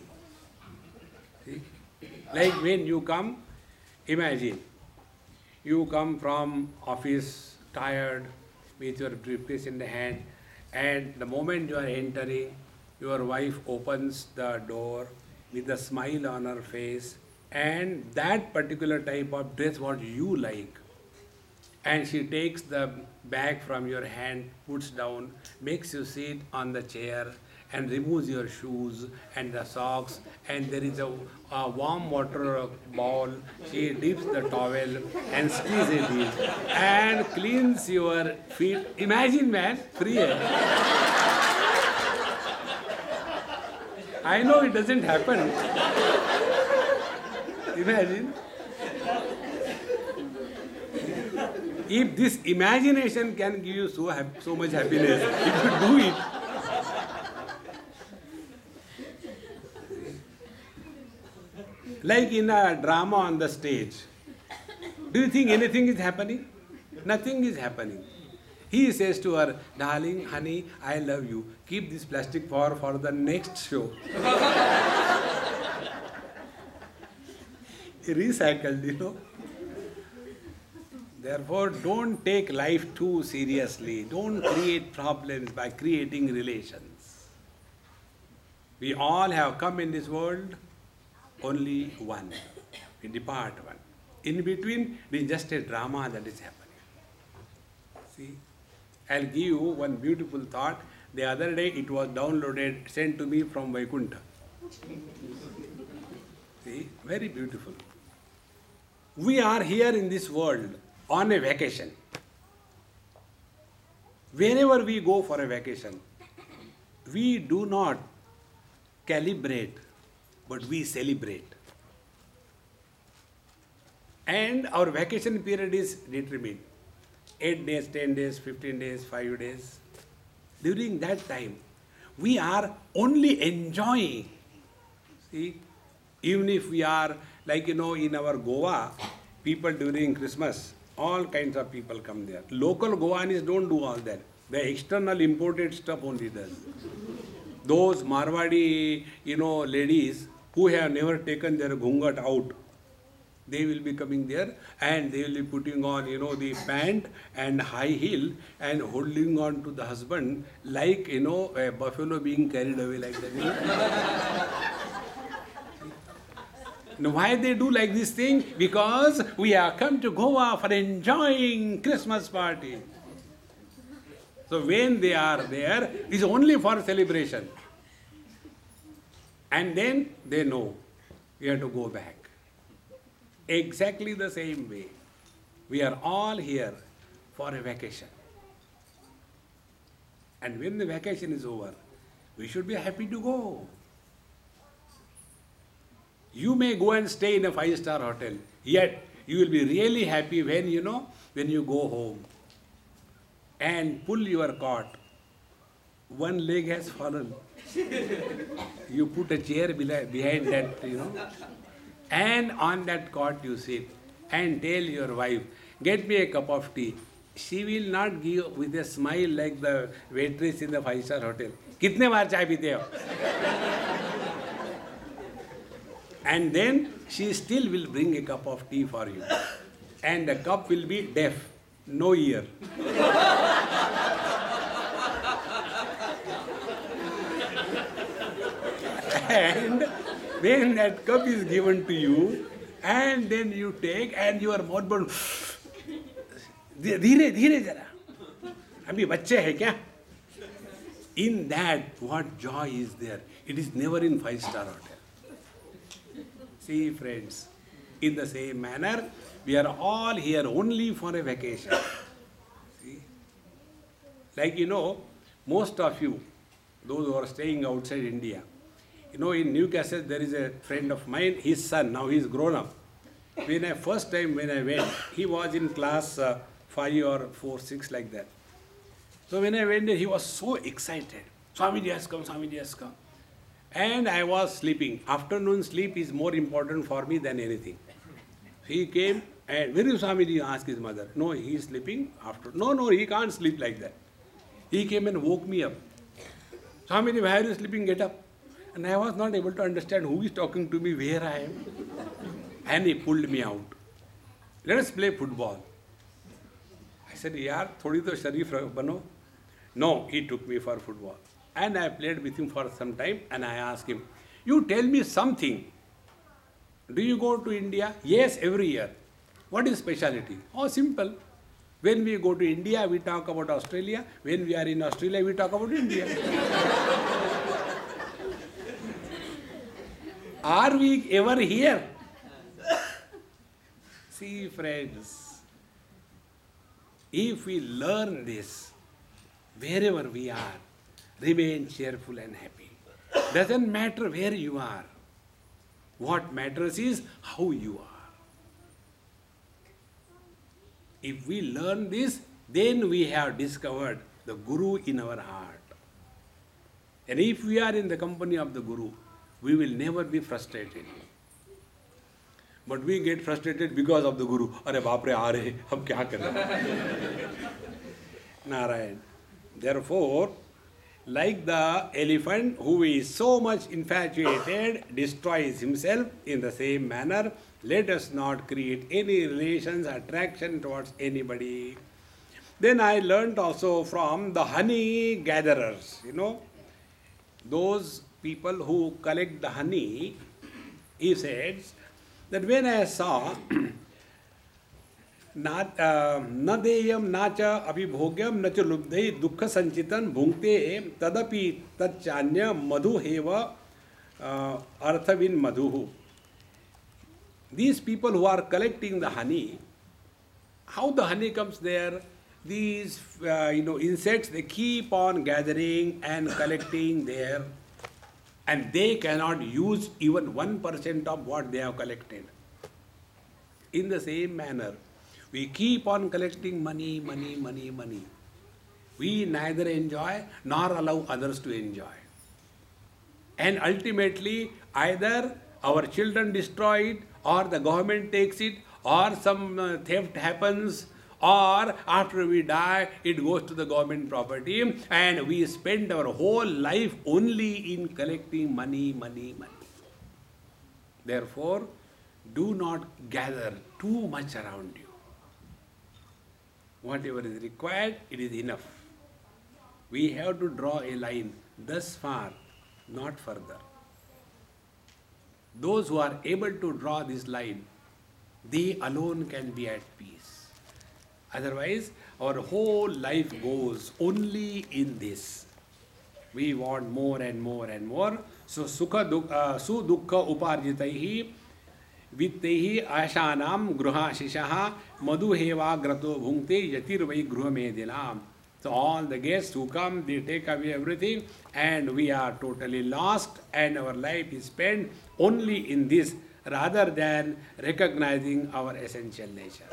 See? Like when you come, imagine, you come from office tired with your briefcase in the hand, and the moment you are entering, Your wife opens the door with a smile on her face and that particular type of dress what you like. And she takes the bag from your hand, puts down, makes you sit on the chair and removes your shoes and the socks, and there is a warm water bowl. She dips the towel and squeezes it and cleans your feet. Imagine, man, free air. I know it doesn't happen. Imagine. If this imagination can give you so much happiness, if you do it. Like in a drama on the stage, do you think anything is happening? Nothing is happening. He says to her, darling, honey, I love you. Keep this plastic for the next show. Recycled, you know. Therefore, don't take life too seriously. Don't create problems by creating relations. We all have come in this world, only one. We depart one. In between, it is just a drama that is happening. See, I'll give you one beautiful thought. The other day, it was downloaded, sent to me from Vaikuntha. See, very beautiful. We are here in this world on a vacation. Wherever we go for a vacation, we do not calibrate, but we celebrate. And our vacation period is determined. 8 days, 10 days, 15 days, 5 days. During that time, we are only enjoying. See, even if we are, like, in our Goa, people during Christmas, all kinds of people come there. Local Goanis don't do all that. The external imported stuff only does. Those Marwadi, ladies who have never taken their ghungat out, they will be coming there and they will be putting on, the pant and high heel and holding on to the husband like, a buffalo being carried away like that. Now, why they do like this thing? Because we have come to Goa for enjoying Christmas party. So when they are there, it is only for celebration. And then they know we have to go back. Exactly the same way. We are all here for a vacation. And when the vacation is over, we should be happy to go. You may go and stay in a 5-star hotel, yet you will be really happy when you go home and pull your cot. One leg has fallen. You put a chair behind that, and on that cot you sit and tell your wife, get me a cup of tea. She will not give with a smile like the waitress in the 5-star hotel. Kitne baar chai peete ho? And then she still will bring a cup of tea for you. And the cup will be deaf, no ear. And when that cup is given to you, and then you take and your mouth burn. धीरे धीरे जरा अभी बच्चे हैं क्या? In that, what joy is there? It is never in 5-star hotel. See, friends, in the same manner, we are all here only for a vacation. See? Like, most of you, those who are staying outside India, in Newcastle, there is a friend of mine, his son, now he is grown up. First time when I went, he was in class 5 or 4, 6, like that. So when I went there, he was so excited. Swamiji has come, Swamiji has come. And I was sleeping. Afternoon sleep is more important for me than anything. He came and, where is Swamiji? Asked his mother. No, he is sleeping. No, he can't sleep like that. He came and woke me up. Swamiji, why are you sleeping? Get up. And I was not able to understand who is talking to me, where I am. And he pulled me out. Let us play football. I said, yaar, thodi to sharif bano. No, he took me for football. And I played with him for some time and I asked him, you tell me something. Do you go to India? Yes, every year. What is speciality? Oh, simple. When we go to India, we talk about Australia. When we are in Australia, we talk about India. Are we ever here? See, friends, if we learn this, wherever we are, remain cheerful and happy. Doesn't matter where you are. What matters is how you are. If we learn this, then we have discovered the Guru in our heart. And if we are in the company of the Guru, we will never be frustrated. But we get frustrated because of the Guru. Arey baap re, aa rahe, hum kya kare? Narayan. Therefore, like the elephant who is so much infatuated, destroys himself, in the same manner, let us not create any relations, attraction towards anybody. Then I learnt also from the honey gatherers, those people who collect the honey. He says that when I saw न देयम न च अभिभोग्यम न च लुब्धे दुख संचितन भुंक्ते तदपि तच्चान्य मधु हेव अर्थविन मधु. These people who are collecting the honey, how the honey comes there? These insects, they keep on gathering and collecting there, and they cannot use even 1% of what they have collected. In the same manner, we keep on collecting money. We neither enjoy nor allow others to enjoy. And ultimately, either our children destroy it, or the government takes it, or some theft happens, or after we die, it goes to the government property, and we spend our whole life only in collecting money. Therefore, do not gather too much around you. Whatever is required, it is enough. We have to draw a line thus far, not further. Those who are able to draw this line, they alone can be at peace. Otherwise, our whole life goes only in this. We want more and more and more. So, sukha dukha uparjitaihi vittaihi ashanam gruhashishaha madhuheva grato bhunkte yatirvai gruhamedinam. So all the guests who come, they take away everything, and we are totally lost, and our life is spent only in this, rather than recognizing our essential nature.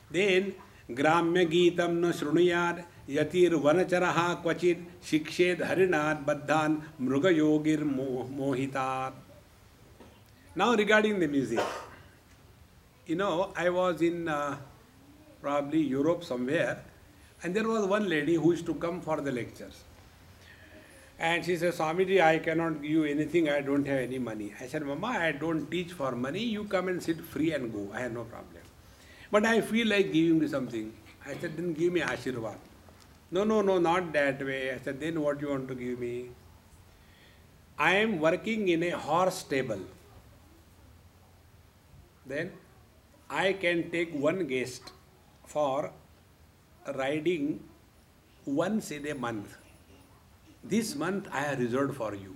Then, gramya geetam na shrunuyad yatir vanacharaha kvachit shikshed harinad baddhan mrugayogir mohitat. Now regarding the music, I was in probably Europe somewhere, and there was one lady who used to come for the lectures. And she said, Swamiji, I cannot give you anything, I don't have any money. I said, Mama, I don't teach for money, you come and sit free and go, I have no problem. But I feel like giving you something. I said, then give me Ashirvad. No, not that way. I said, then what you want to give me? I am working in a horse stable. Then I can take one guest for riding once in a month. This month I have reserved for you.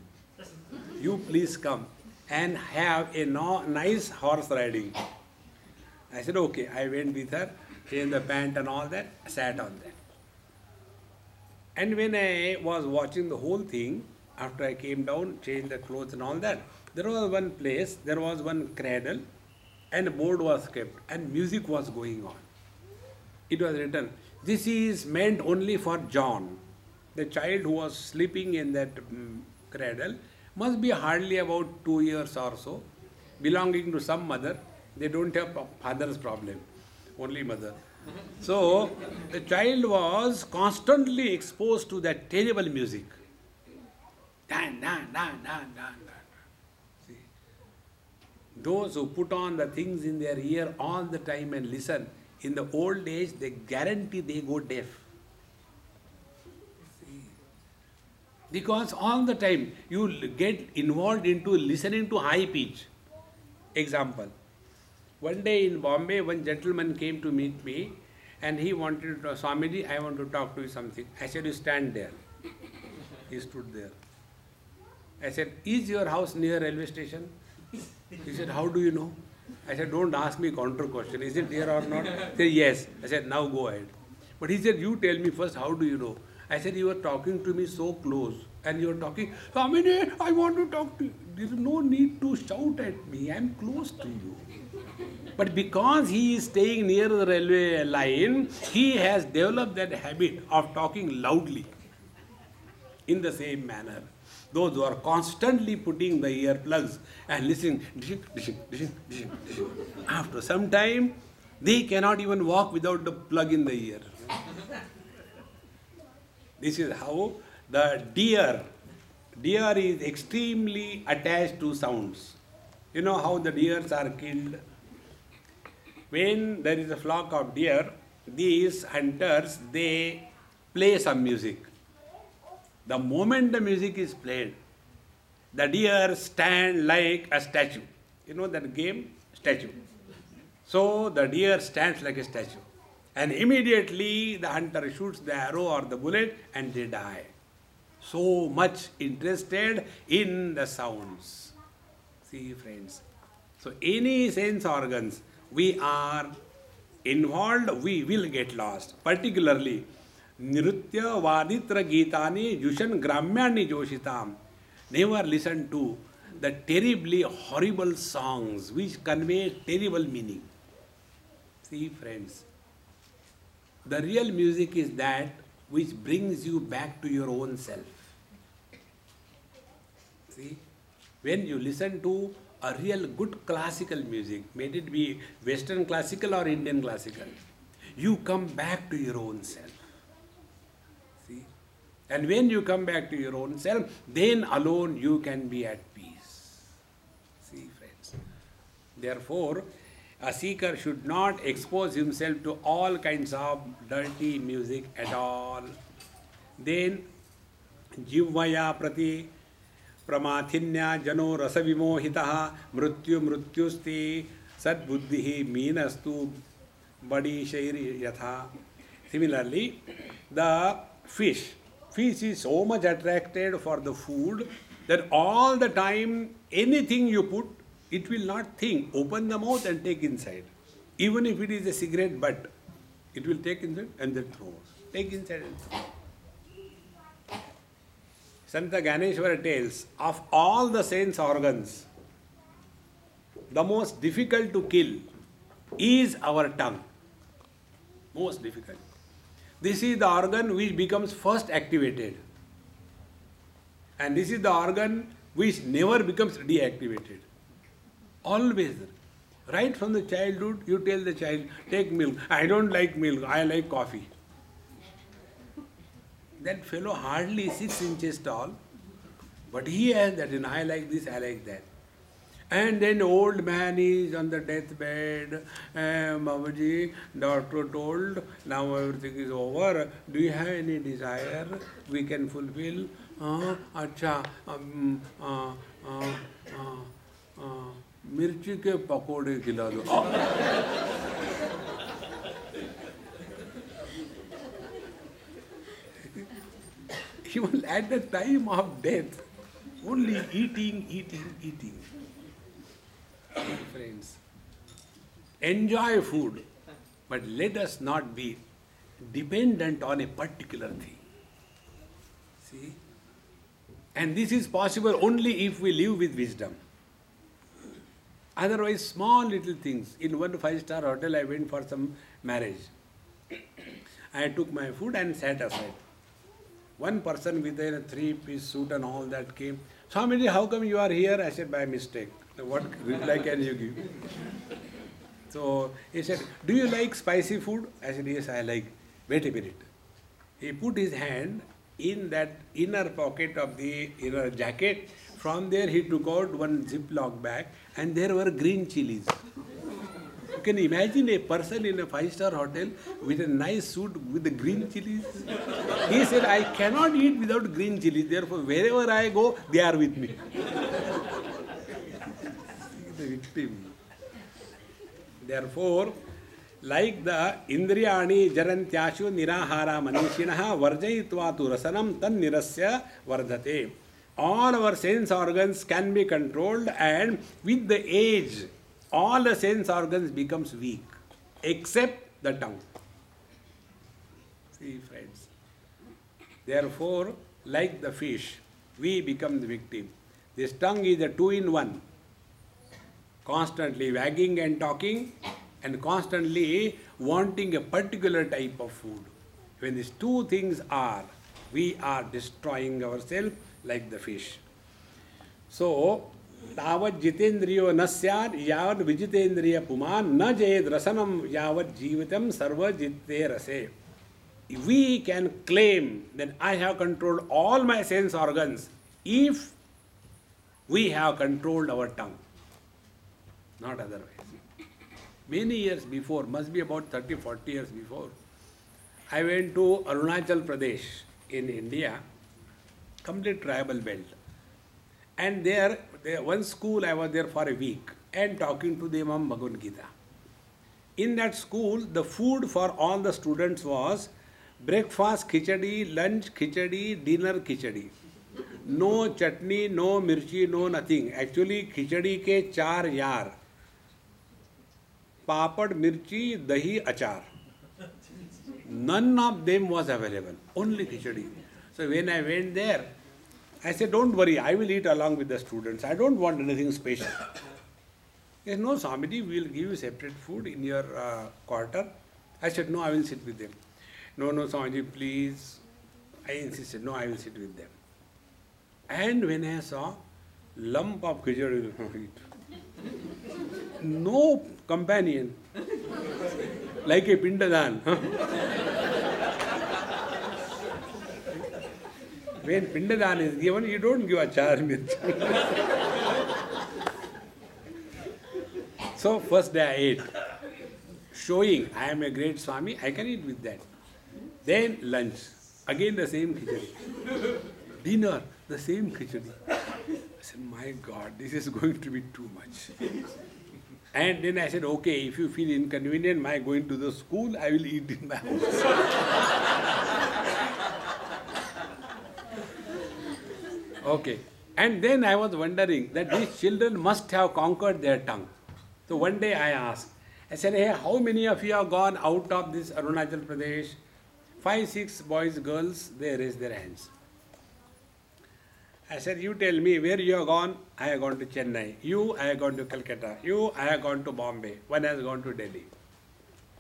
You please come and have a nice horse riding. I said, okay. I went with her, changed the pant and all that, sat on that. And when I was watching the whole thing, after I came down, changed the clothes and all that, there was one place, there was one cradle, and a board was kept, and music was going on. It was written, this is meant only for John. The child who was sleeping in that cradle must be hardly about 2 years or so, belonging to some mother. They don't have father's problem, only mother. So the child was constantly exposed to that terrible music. Dan, dan, dan, dan, dan, dan. See, those who put on the things in their ear all the time and listen, in the old age, they guarantee they go deaf. See, Because all the time you get involved into listening to high pitch. Example. One day in Bombay, one gentleman came to meet me and he wanted to, Swamiji, I want to talk to you something. I said, you stand there. He stood there. I said, is your house near railway station? He said, how do you know? I said, don't ask me counter question. Is it here or not? He said, yes. I said, now go ahead. But he said, you tell me first, how do you know? I said, you are talking to me so close. And you are talking, Swamiji, I want to talk to you. There is no need to shout at me. I am close to you. But because he is staying near the railway line, he has developed that habit of talking loudly in the same manner. Those who are constantly putting the earplugs and listening, after some time, they cannot even walk without the plug in the ear. This is how the deer is extremely attached to sounds. You know how the deers are killed? When there is a flock of deer, these hunters, they play some music. The moment the music is played, the deer stand like a statue. You know that game? Statue. So the deer stands like a statue. And immediately the hunter shoots the arrow or the bullet and they die. So much interested in the sounds. See, friends. So any sense organs we are involved, we will get lost. Particularly, Nritya Vaditra Gitani Yushan Gramyani Joshitam. Never listen to the terribly horrible songs which convey terrible meaning. See, friends, the real music is that which brings you back to your own self. See, when you listen to a real good classical music, may it be Western classical or Indian classical, you come back to your own self. See? And when you come back to your own self, then alone you can be at peace. See, friends. Therefore, a seeker should not expose himself to all kinds of dirty music at all. Then, Jivvaya Prati Pramathinya Jano Rasavimohitaha Mrityu Mrityusti Sadbuddhihi Meenastu Badi Shairi Yatha. Similarly, the fish is so much attracted for the food that all the time anything you put, it will not think. Open the mouth and take inside. Even if it is a cigarette butt, it will take inside and then throw. Take inside and throw. Santa Ganeshwara tells, of all the sense organs, the most difficult to kill is our tongue. Most difficult. This is the organ which becomes first activated. And this is the organ which never becomes deactivated. Always. Right from the childhood, you tell the child, take milk. I don't like milk, I like coffee. That fellow hardly 6 inches tall, but he has that, and I like this, I like that. And then old man is on the deathbed, Babaji, doctor told, now everything is over, do you have any desire we can fulfill? Acha, मिर्ची के पकोड़े खिला दो. Even at the time of death, only eating. Friends, enjoy food, but let us not be dependent on a particular thing. See? And this is possible only if we live with wisdom. Otherwise, small little things. In one 5-star hotel, I went for some marriage. I took my food and sat aside. One person with a 3-piece suit and all that came. Swamiji, how come you are here? I said, by mistake. What reply can you give? So he said, do you like spicy food? I said, yes, I like. Wait a minute. He put his hand in that inner pocket of the inner jacket. From there he took out one Ziploc bag and there were green chilies. can you imagine a person in a five-star hotel with a nice suit with the green chilies? He said, I cannot eat without green chilies. Therefore, wherever I go, they are with me. The victim. Therefore, like the Indriyani Jarantyashu Nirahara Manishinaha Varjayitva tu Rasanam Tan Nirasya Vardhate. All our sense organs can be controlled, and with the age, all the sense organs becomes weak, except the tongue. See, friends. Therefore, like the fish, we become the victim. This tongue is a two-in-one, constantly wagging and talking, and constantly wanting a particular type of food. When these two things are, we are destroying ourselves like the fish. So, तावत् जितेन्द्रियो न स्यात् यावत् विजितेन्द्रिय पुमान् न जयेद् रसनं यावत् जीवितं सर्वजिते रसे. We can claim that I have controlled all my sense organs if we have controlled our tongue, not otherwise. Many years before, must be about 30-40 years before, I went to Arunachal Pradesh in India, complete tribal belt. And there, one school, I was there for a week and talking to them on Bhagavad Gita. In that school, the food for all the students was breakfast khichdi, lunch khichdi, dinner khichdi. No chutney, no mirchi, no nothing. Actually, khichdi ke char yaar. Papad, mirchi, dahi, achar. None of them was available. Only khichdi. So when I went there, I said, don't worry, I will eat along with the students. I don't want anything special. He said, no, Swamiji, we will give you separate food in your quarter. I said, no, I will sit with them. No, Swamiji, please. I insisted, no, I will sit with them. And when I saw lump of khichdi, no companion, like a pindadan. When pindadan is given, you don't give achar mirchi. So first day I ate, showing I am a great Swami, I can eat with that. Then lunch, again the same khichdi. Dinner, the same khichdi. I said, my God, this is going to be too much. And then I said, okay, if you feel inconvenient, my going to the school, I will eat in my house. Okay. And then I was wondering that these children must have conquered their tongue. So one day I asked, I said, hey, how many of you have gone out of this Arunachal Pradesh? 5, 6 boys, girls, they raised their hands. I said, you tell me where you have gone. I have gone to Chennai. You, I have gone to Calcutta. You, I have gone to Bombay. One has gone to Delhi.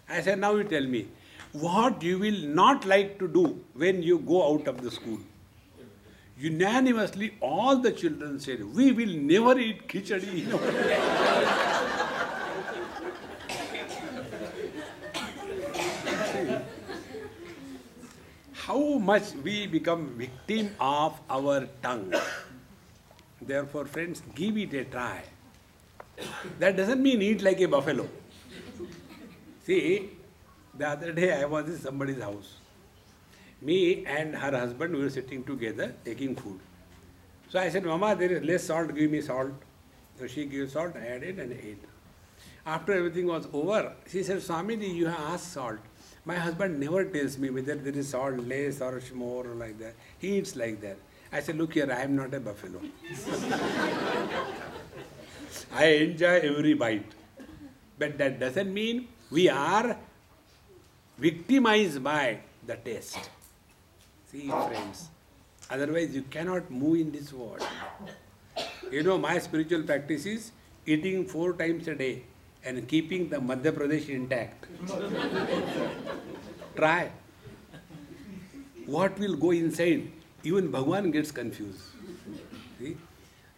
I said, now you tell me, what you will not like to do when you go out of the school? Unanimously, all the children said, we will never eat khichdi. How much we become victim of our tongue. Therefore, friends, give it a try. That doesn't mean eat like a buffalo. See, the other day I was in somebody's house. Me and her husband, we were sitting together taking food. So I said, Mama, there is less salt, give me salt. So she gave salt, I added and ate. After everything was over, she said, Swamiji, you have asked salt. My husband never tells me whether there is salt less or more or like that. He eats like that. I said, look here, I am not a buffalo. I enjoy every bite. But that doesn't mean we are victimized by the taste. See, friends, otherwise you cannot move in this world. You know, my spiritual practice is eating 4 times a day and keeping the Madhya Pradesh intact. Try. What will go inside? Even Bhagwan gets confused. See?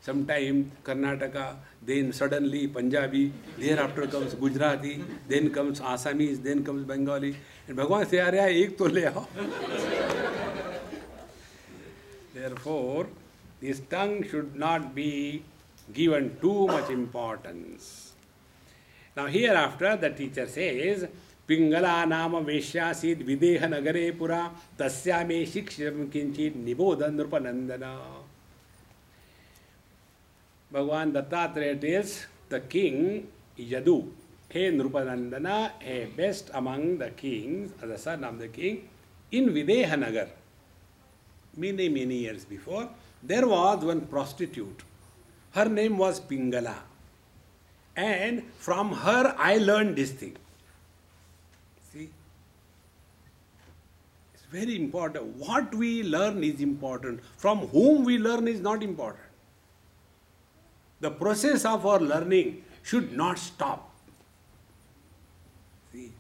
Sometime Karnataka, then suddenly Punjabi, thereafter comes Gujarati, then comes Assamese, then comes Bengali. And Bhagwan says, Arya, ek to le aao. Therefore, this tongue should not be given too much importance. Now hereafter the teacher says, Pingala nama Veshyasid Videha Nagare Pura Tasya me Shiksham Kinchit Niboda Nrupanandana. Bhagavan Dattatreya tells the king Yadu, Hey Nrupanandana, a best among the kings, the son of the king, in Videha Nagar. Many years before, there was one prostitute. Her name was Pingala. And from her I learned this thing. See? It's very important. What we learn is important. From whom we learn is not important. The process of our learning should not stop. See?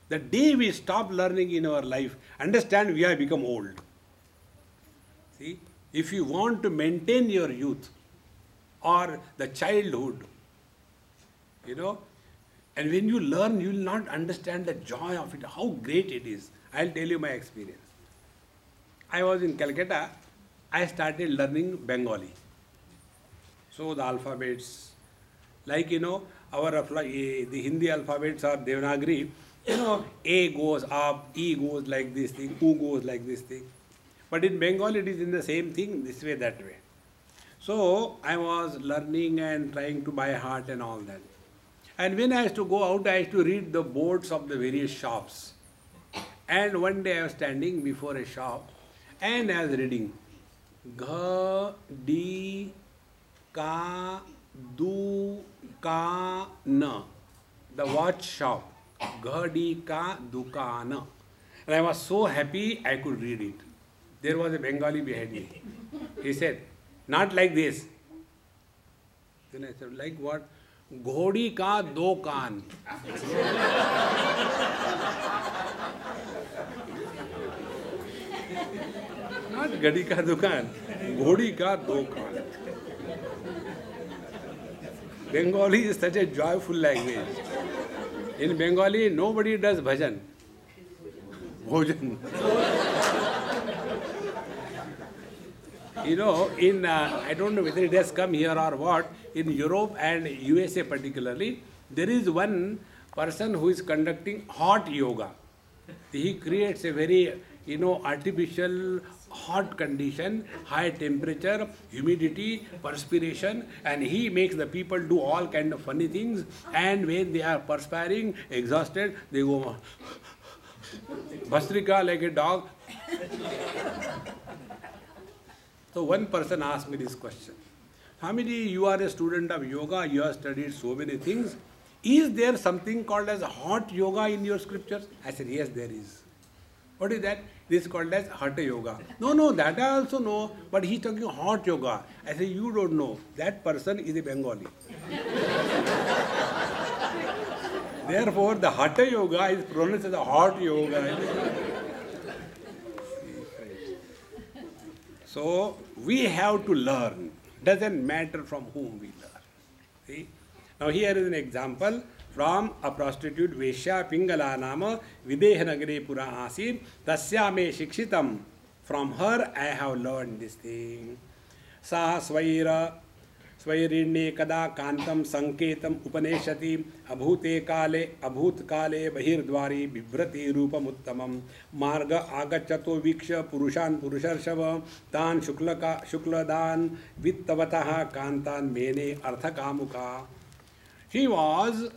The day we stop learning in our life, understand we have become old. See? If you want to maintain your youth or the childhood, and when you learn, you will not understand the joy of it, how great it is. I'll tell you my experience. I was in Calcutta, I started learning Bengali. So the alphabets, like the Hindi alphabets are Devanagari, A goes up, E goes like this thing, U goes like this thing. But in Bengali it is in the same thing, this way, that way. So I was learning and trying to by heart and all that. And when I used to go out, I used to read the boards of the various shops. And one day I was standing before a shop and I was reading Gha, Di, Ka, Du, Ka, Na. The watch shop. Gha, Di, Ka, Du, Ka, Na. And I was so happy I could read it. There was a Bengali behind me. He said, not like this. Then I said, like what? Ghodi ka do kaan. Not Gadi ka dukaan. Ghodi ka do kaan. Bengali is such a joyful language. In Bengali, nobody does bhajan. Bhojan. I don't know whether it has come here or what, in Europe and USA particularly, there is one person who is conducting hot yoga. He creates a very, artificial hot condition, high temperature, humidity, perspiration, and he makes the people do all kind of funny things, and when they are perspiring, exhausted, they go Bhastrika like a dog. So one person asked me this question. Swamiji, you are a student of yoga, you have studied so many things. Is there something called as hot yoga in your scriptures? I said, yes, there is. What is that? This is called as Hatha yoga. No, that I also know, but he's talking hot yoga. I said, you don't know. That person is a Bengali. Therefore, the Hatha yoga is pronounced as a hot yoga. So, we have to learn. Doesn't matter from whom we learn. See? Now here is an example from a prostitute Veshya Pingala Nama Videha Nagare Pura Asid Tasya me Shikshitam. From her I have learned this thing. Sa Svairinne Kada Kantam Sanketam Upaneshati Abhute Kale Bahirdwari Bibrati Rupam Uttamam Marga Agachato Viksha Purushan Purusharshava Tan Shukladan Vittavataha Kantan Mene Arthakamuka. She was,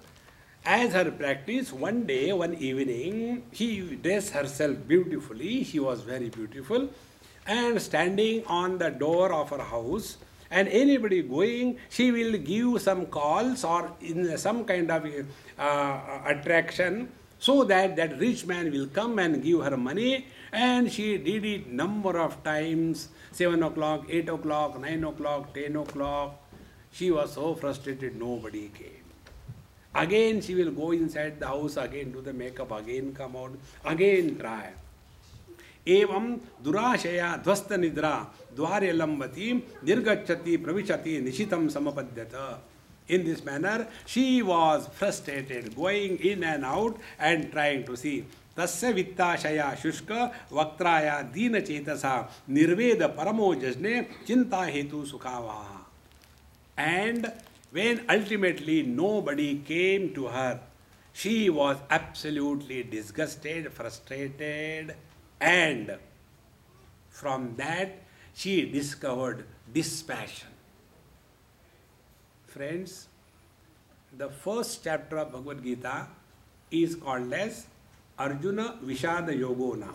as her practice, one day, one evening, she dressed herself beautifully, she was very beautiful, and standing on the door of her house, and anybody going, she will give some calls or in some kind of attraction, so that that rich man will come and give her money. And she did it number of times, 7 o'clock, 8 o'clock, 9 o'clock, 10 o'clock. She was so frustrated, nobody came. Again she will go inside the house, again do the makeup, again come out, again try. Evam durashaya dhvasta nidra dware lambati nirgachati pravishati nishitam samapadyata. In this manner, she was frustrated, going in and out and trying to see. Tasya vittashaya shushka vaktraya dina chetasa nirveda paramo jasne chinta hetu sukhava. And when ultimately nobody came to her, she was absolutely disgusted, frustrated, and from that she discovered dispassion. Friends, the first chapter of Bhagavad Gita is called as Arjuna Vishada Yogona.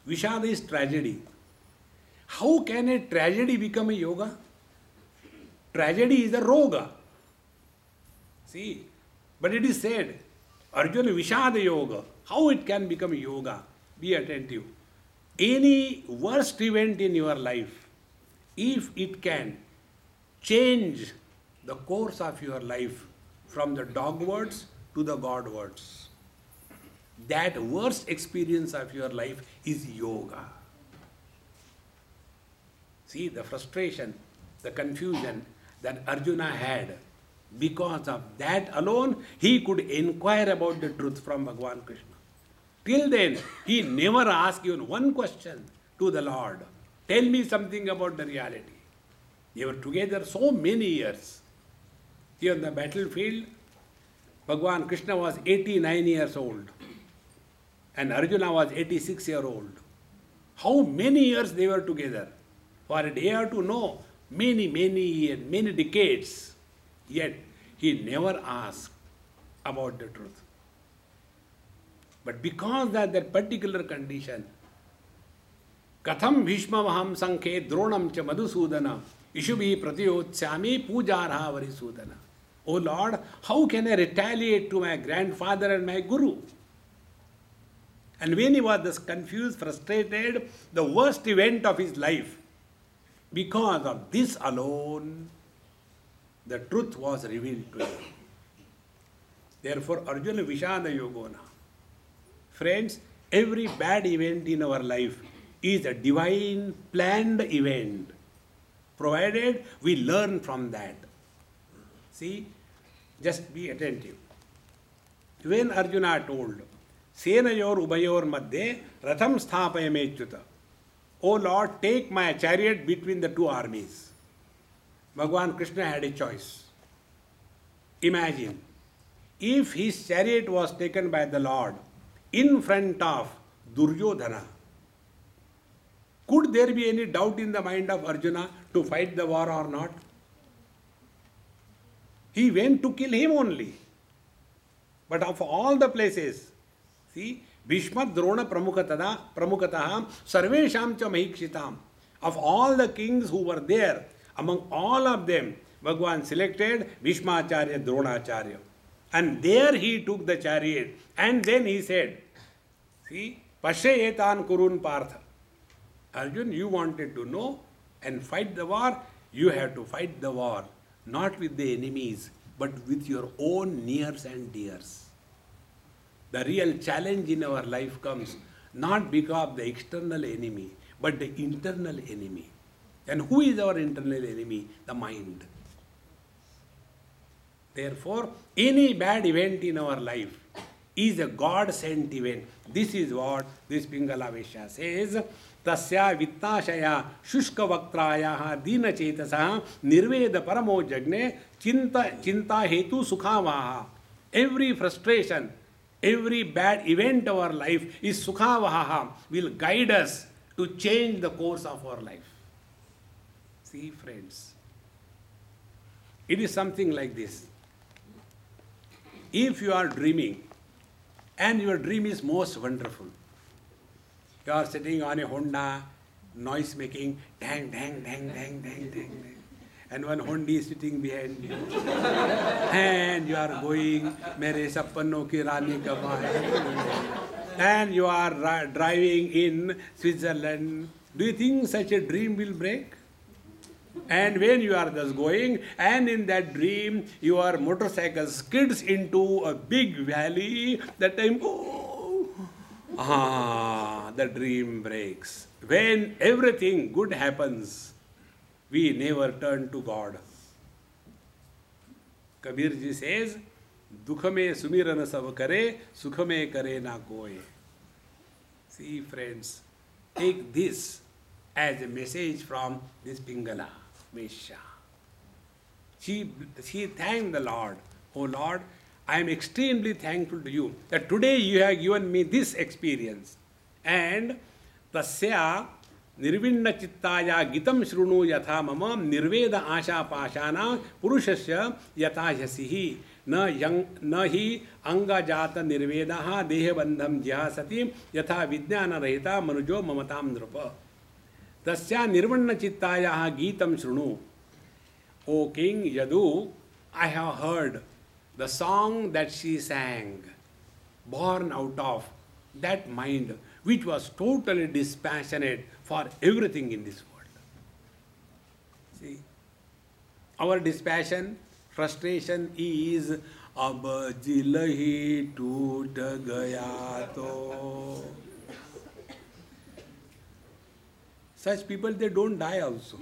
Vishada is tragedy. How can a tragedy become a yoga? Tragedy is a roga. See, but it is said, Arjuna Vishada Yoga. How it can become a yoga? Be attentive. Any worst event in your life, if it can change the course of your life from the dogwards to the godwards, that worst experience of your life is yoga. See, the frustration, the confusion that Arjuna had, because of that alone, he could inquire about the truth from Bhagavan Krishna. Till then, he never asked even one question to the Lord. Tell me something about the reality. They were together so many years. Here on the battlefield, Bhagavan Krishna was 89 years old and Arjuna was 86 years old. How many years they were together? For a day or two, no. Many decades. Yet, he never asked about the truth. But because of that particular condition, Katham Bhishmamaham Sankhe Dronam cha Madhusudana Ishubhi Pratiyotsyami Pujarha Varisudana. Oh Lord, how can I retaliate to my grandfather and my guru? And when he was thus confused, frustrated, the worst event of his life, because of this alone, the truth was revealed to him. Therefore, Arjuna Vishada Yogona. Friends, every bad event in our life is a divine planned event, provided we learn from that. See, just be attentive. When Arjuna told, Senayor Ubayor Madhye Ratham Sthapayamechyuta, O Lord, take my chariot between the two armies. Bhagavan Krishna had a choice. Imagine, if his chariot was taken by the Lord in front of Duryodhana, could there be any doubt in the mind of Arjuna to fight the war or not? He went to kill him only. But of all the places, see, Bhishma Drona Pramukataha Sarvesham cha Mahikshitam. Of all the kings who were there, among all of them, Bhagavan selected Bhishmacharya Dronacharya. And there he took the chariot. And then he said, see, Pashayetan Kurun Partha. Arjun, you wanted to know and fight the war, you have to fight the war, not with the enemies, but with your own nears and dears. The real challenge in our life comes not because of the external enemy, but the internal enemy. And who is our internal enemy? The mind. Therefore, any bad event in our life is a God-sent event. This is what this Pingala Vaishya says. Tasya vittashaya shushka vaktraya dina chetasa nirveda paramo jagne chinta hetu sukhavaha. Every frustration, every bad event of our life is sukhavaha, will guide us to change the course of our life. See, friends, it is something like this. If you are dreaming and your dream is most wonderful, you are sitting on a Honda, noise making, dang, dang, dang, dang, dang, dang, dang. And one Hondi is sitting behind you. And you are going, Mere Sappanno ki Rani Kama. And you are driving in Switzerland. Do you think such a dream will break? And when you are thus going, and in that dream, your motorcycle skids into a big valley, that time, the dream breaks. When everything good happens, we never turn to God. Kabir ji says, Dukha mein sumiran sab kare, sukha mein kare na koi. See, friends, take this as a message from this Pingala Vaishya. she thanked the Lord. Oh Lord, I am extremely thankful to you that today you have given me this experience. And tasya nirvinna chittaya gitam shrunu yatha mama nirveda asha pashana purushasya yatha yasihi न ही अंगा जात निर्वेदा देह बंधम जिहासति यथा विज्ञान रहिता मनुजो ममताम नृप तस्या निर्वण्ण चित्तायाः गीतम शृणु. O King Yadu, I have heard the song that she sang, born out of that mind which was totally dispassionate for everything in this world. See, our dispassion, frustration is अब दिल ही टूट गया तो. Such people, they don't die also.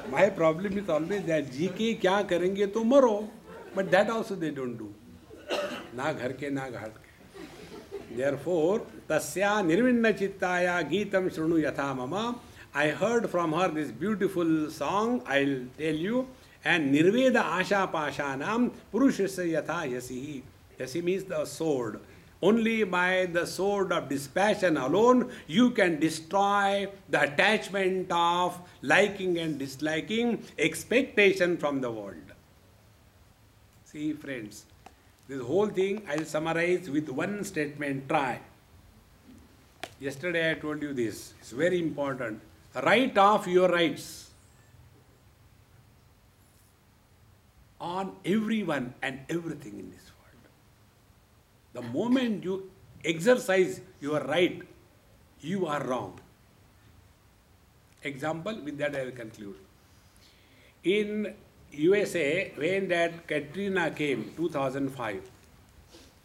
My problem is always that जी के क्या करेंगे तो मरो, but that also they don't do. ना घर के ना घाट के. Therefore, तस्या निर्विण्ण चित्ताया गीतम शृणु यथा मम. I heard from her this beautiful song, I'll tell you. And nirveda asha pashanam purushasya yatha yasihi. Yasi means the sword. Only by the sword of dispassion alone you can destroy the attachment of liking and disliking, expectation from the world. See friends, this whole thing I'll summarize with one statement. Try. Yesterday I told you this. It's very important. Write off your rights on everyone and everything in this world. The moment you exercise your right, you are wrong. Example, with that I will conclude. In USA, when that Katrina came, 2005,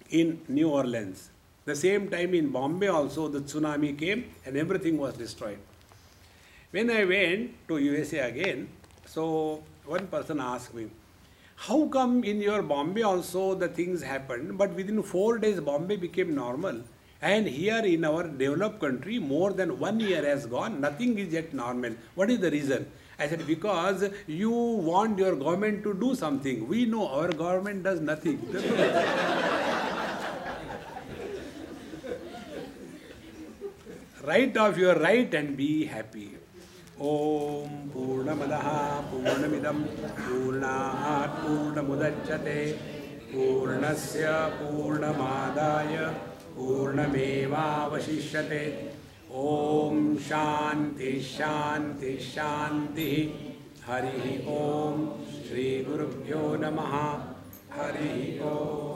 in New Orleans, the same time in Bombay also the tsunami came and everything was destroyed. When I went to USA again, so one person asked me, how come in your Bombay also the things happened, but within 4 days Bombay became normal, and here in our developed country more than 1 year has gone, nothing is yet normal. What is the reason? I said, because you want your government to do something. We know our government does nothing. Write off your right and be happy. Om Purnamadaha Purnamidam Purnaat Purnamudachyate Purnasya Purnamadaya Purnameva Vashishyate. Om Shanti Shanti Shanti. Hari Om Shri Gurubhyo Namaha. Hari Om.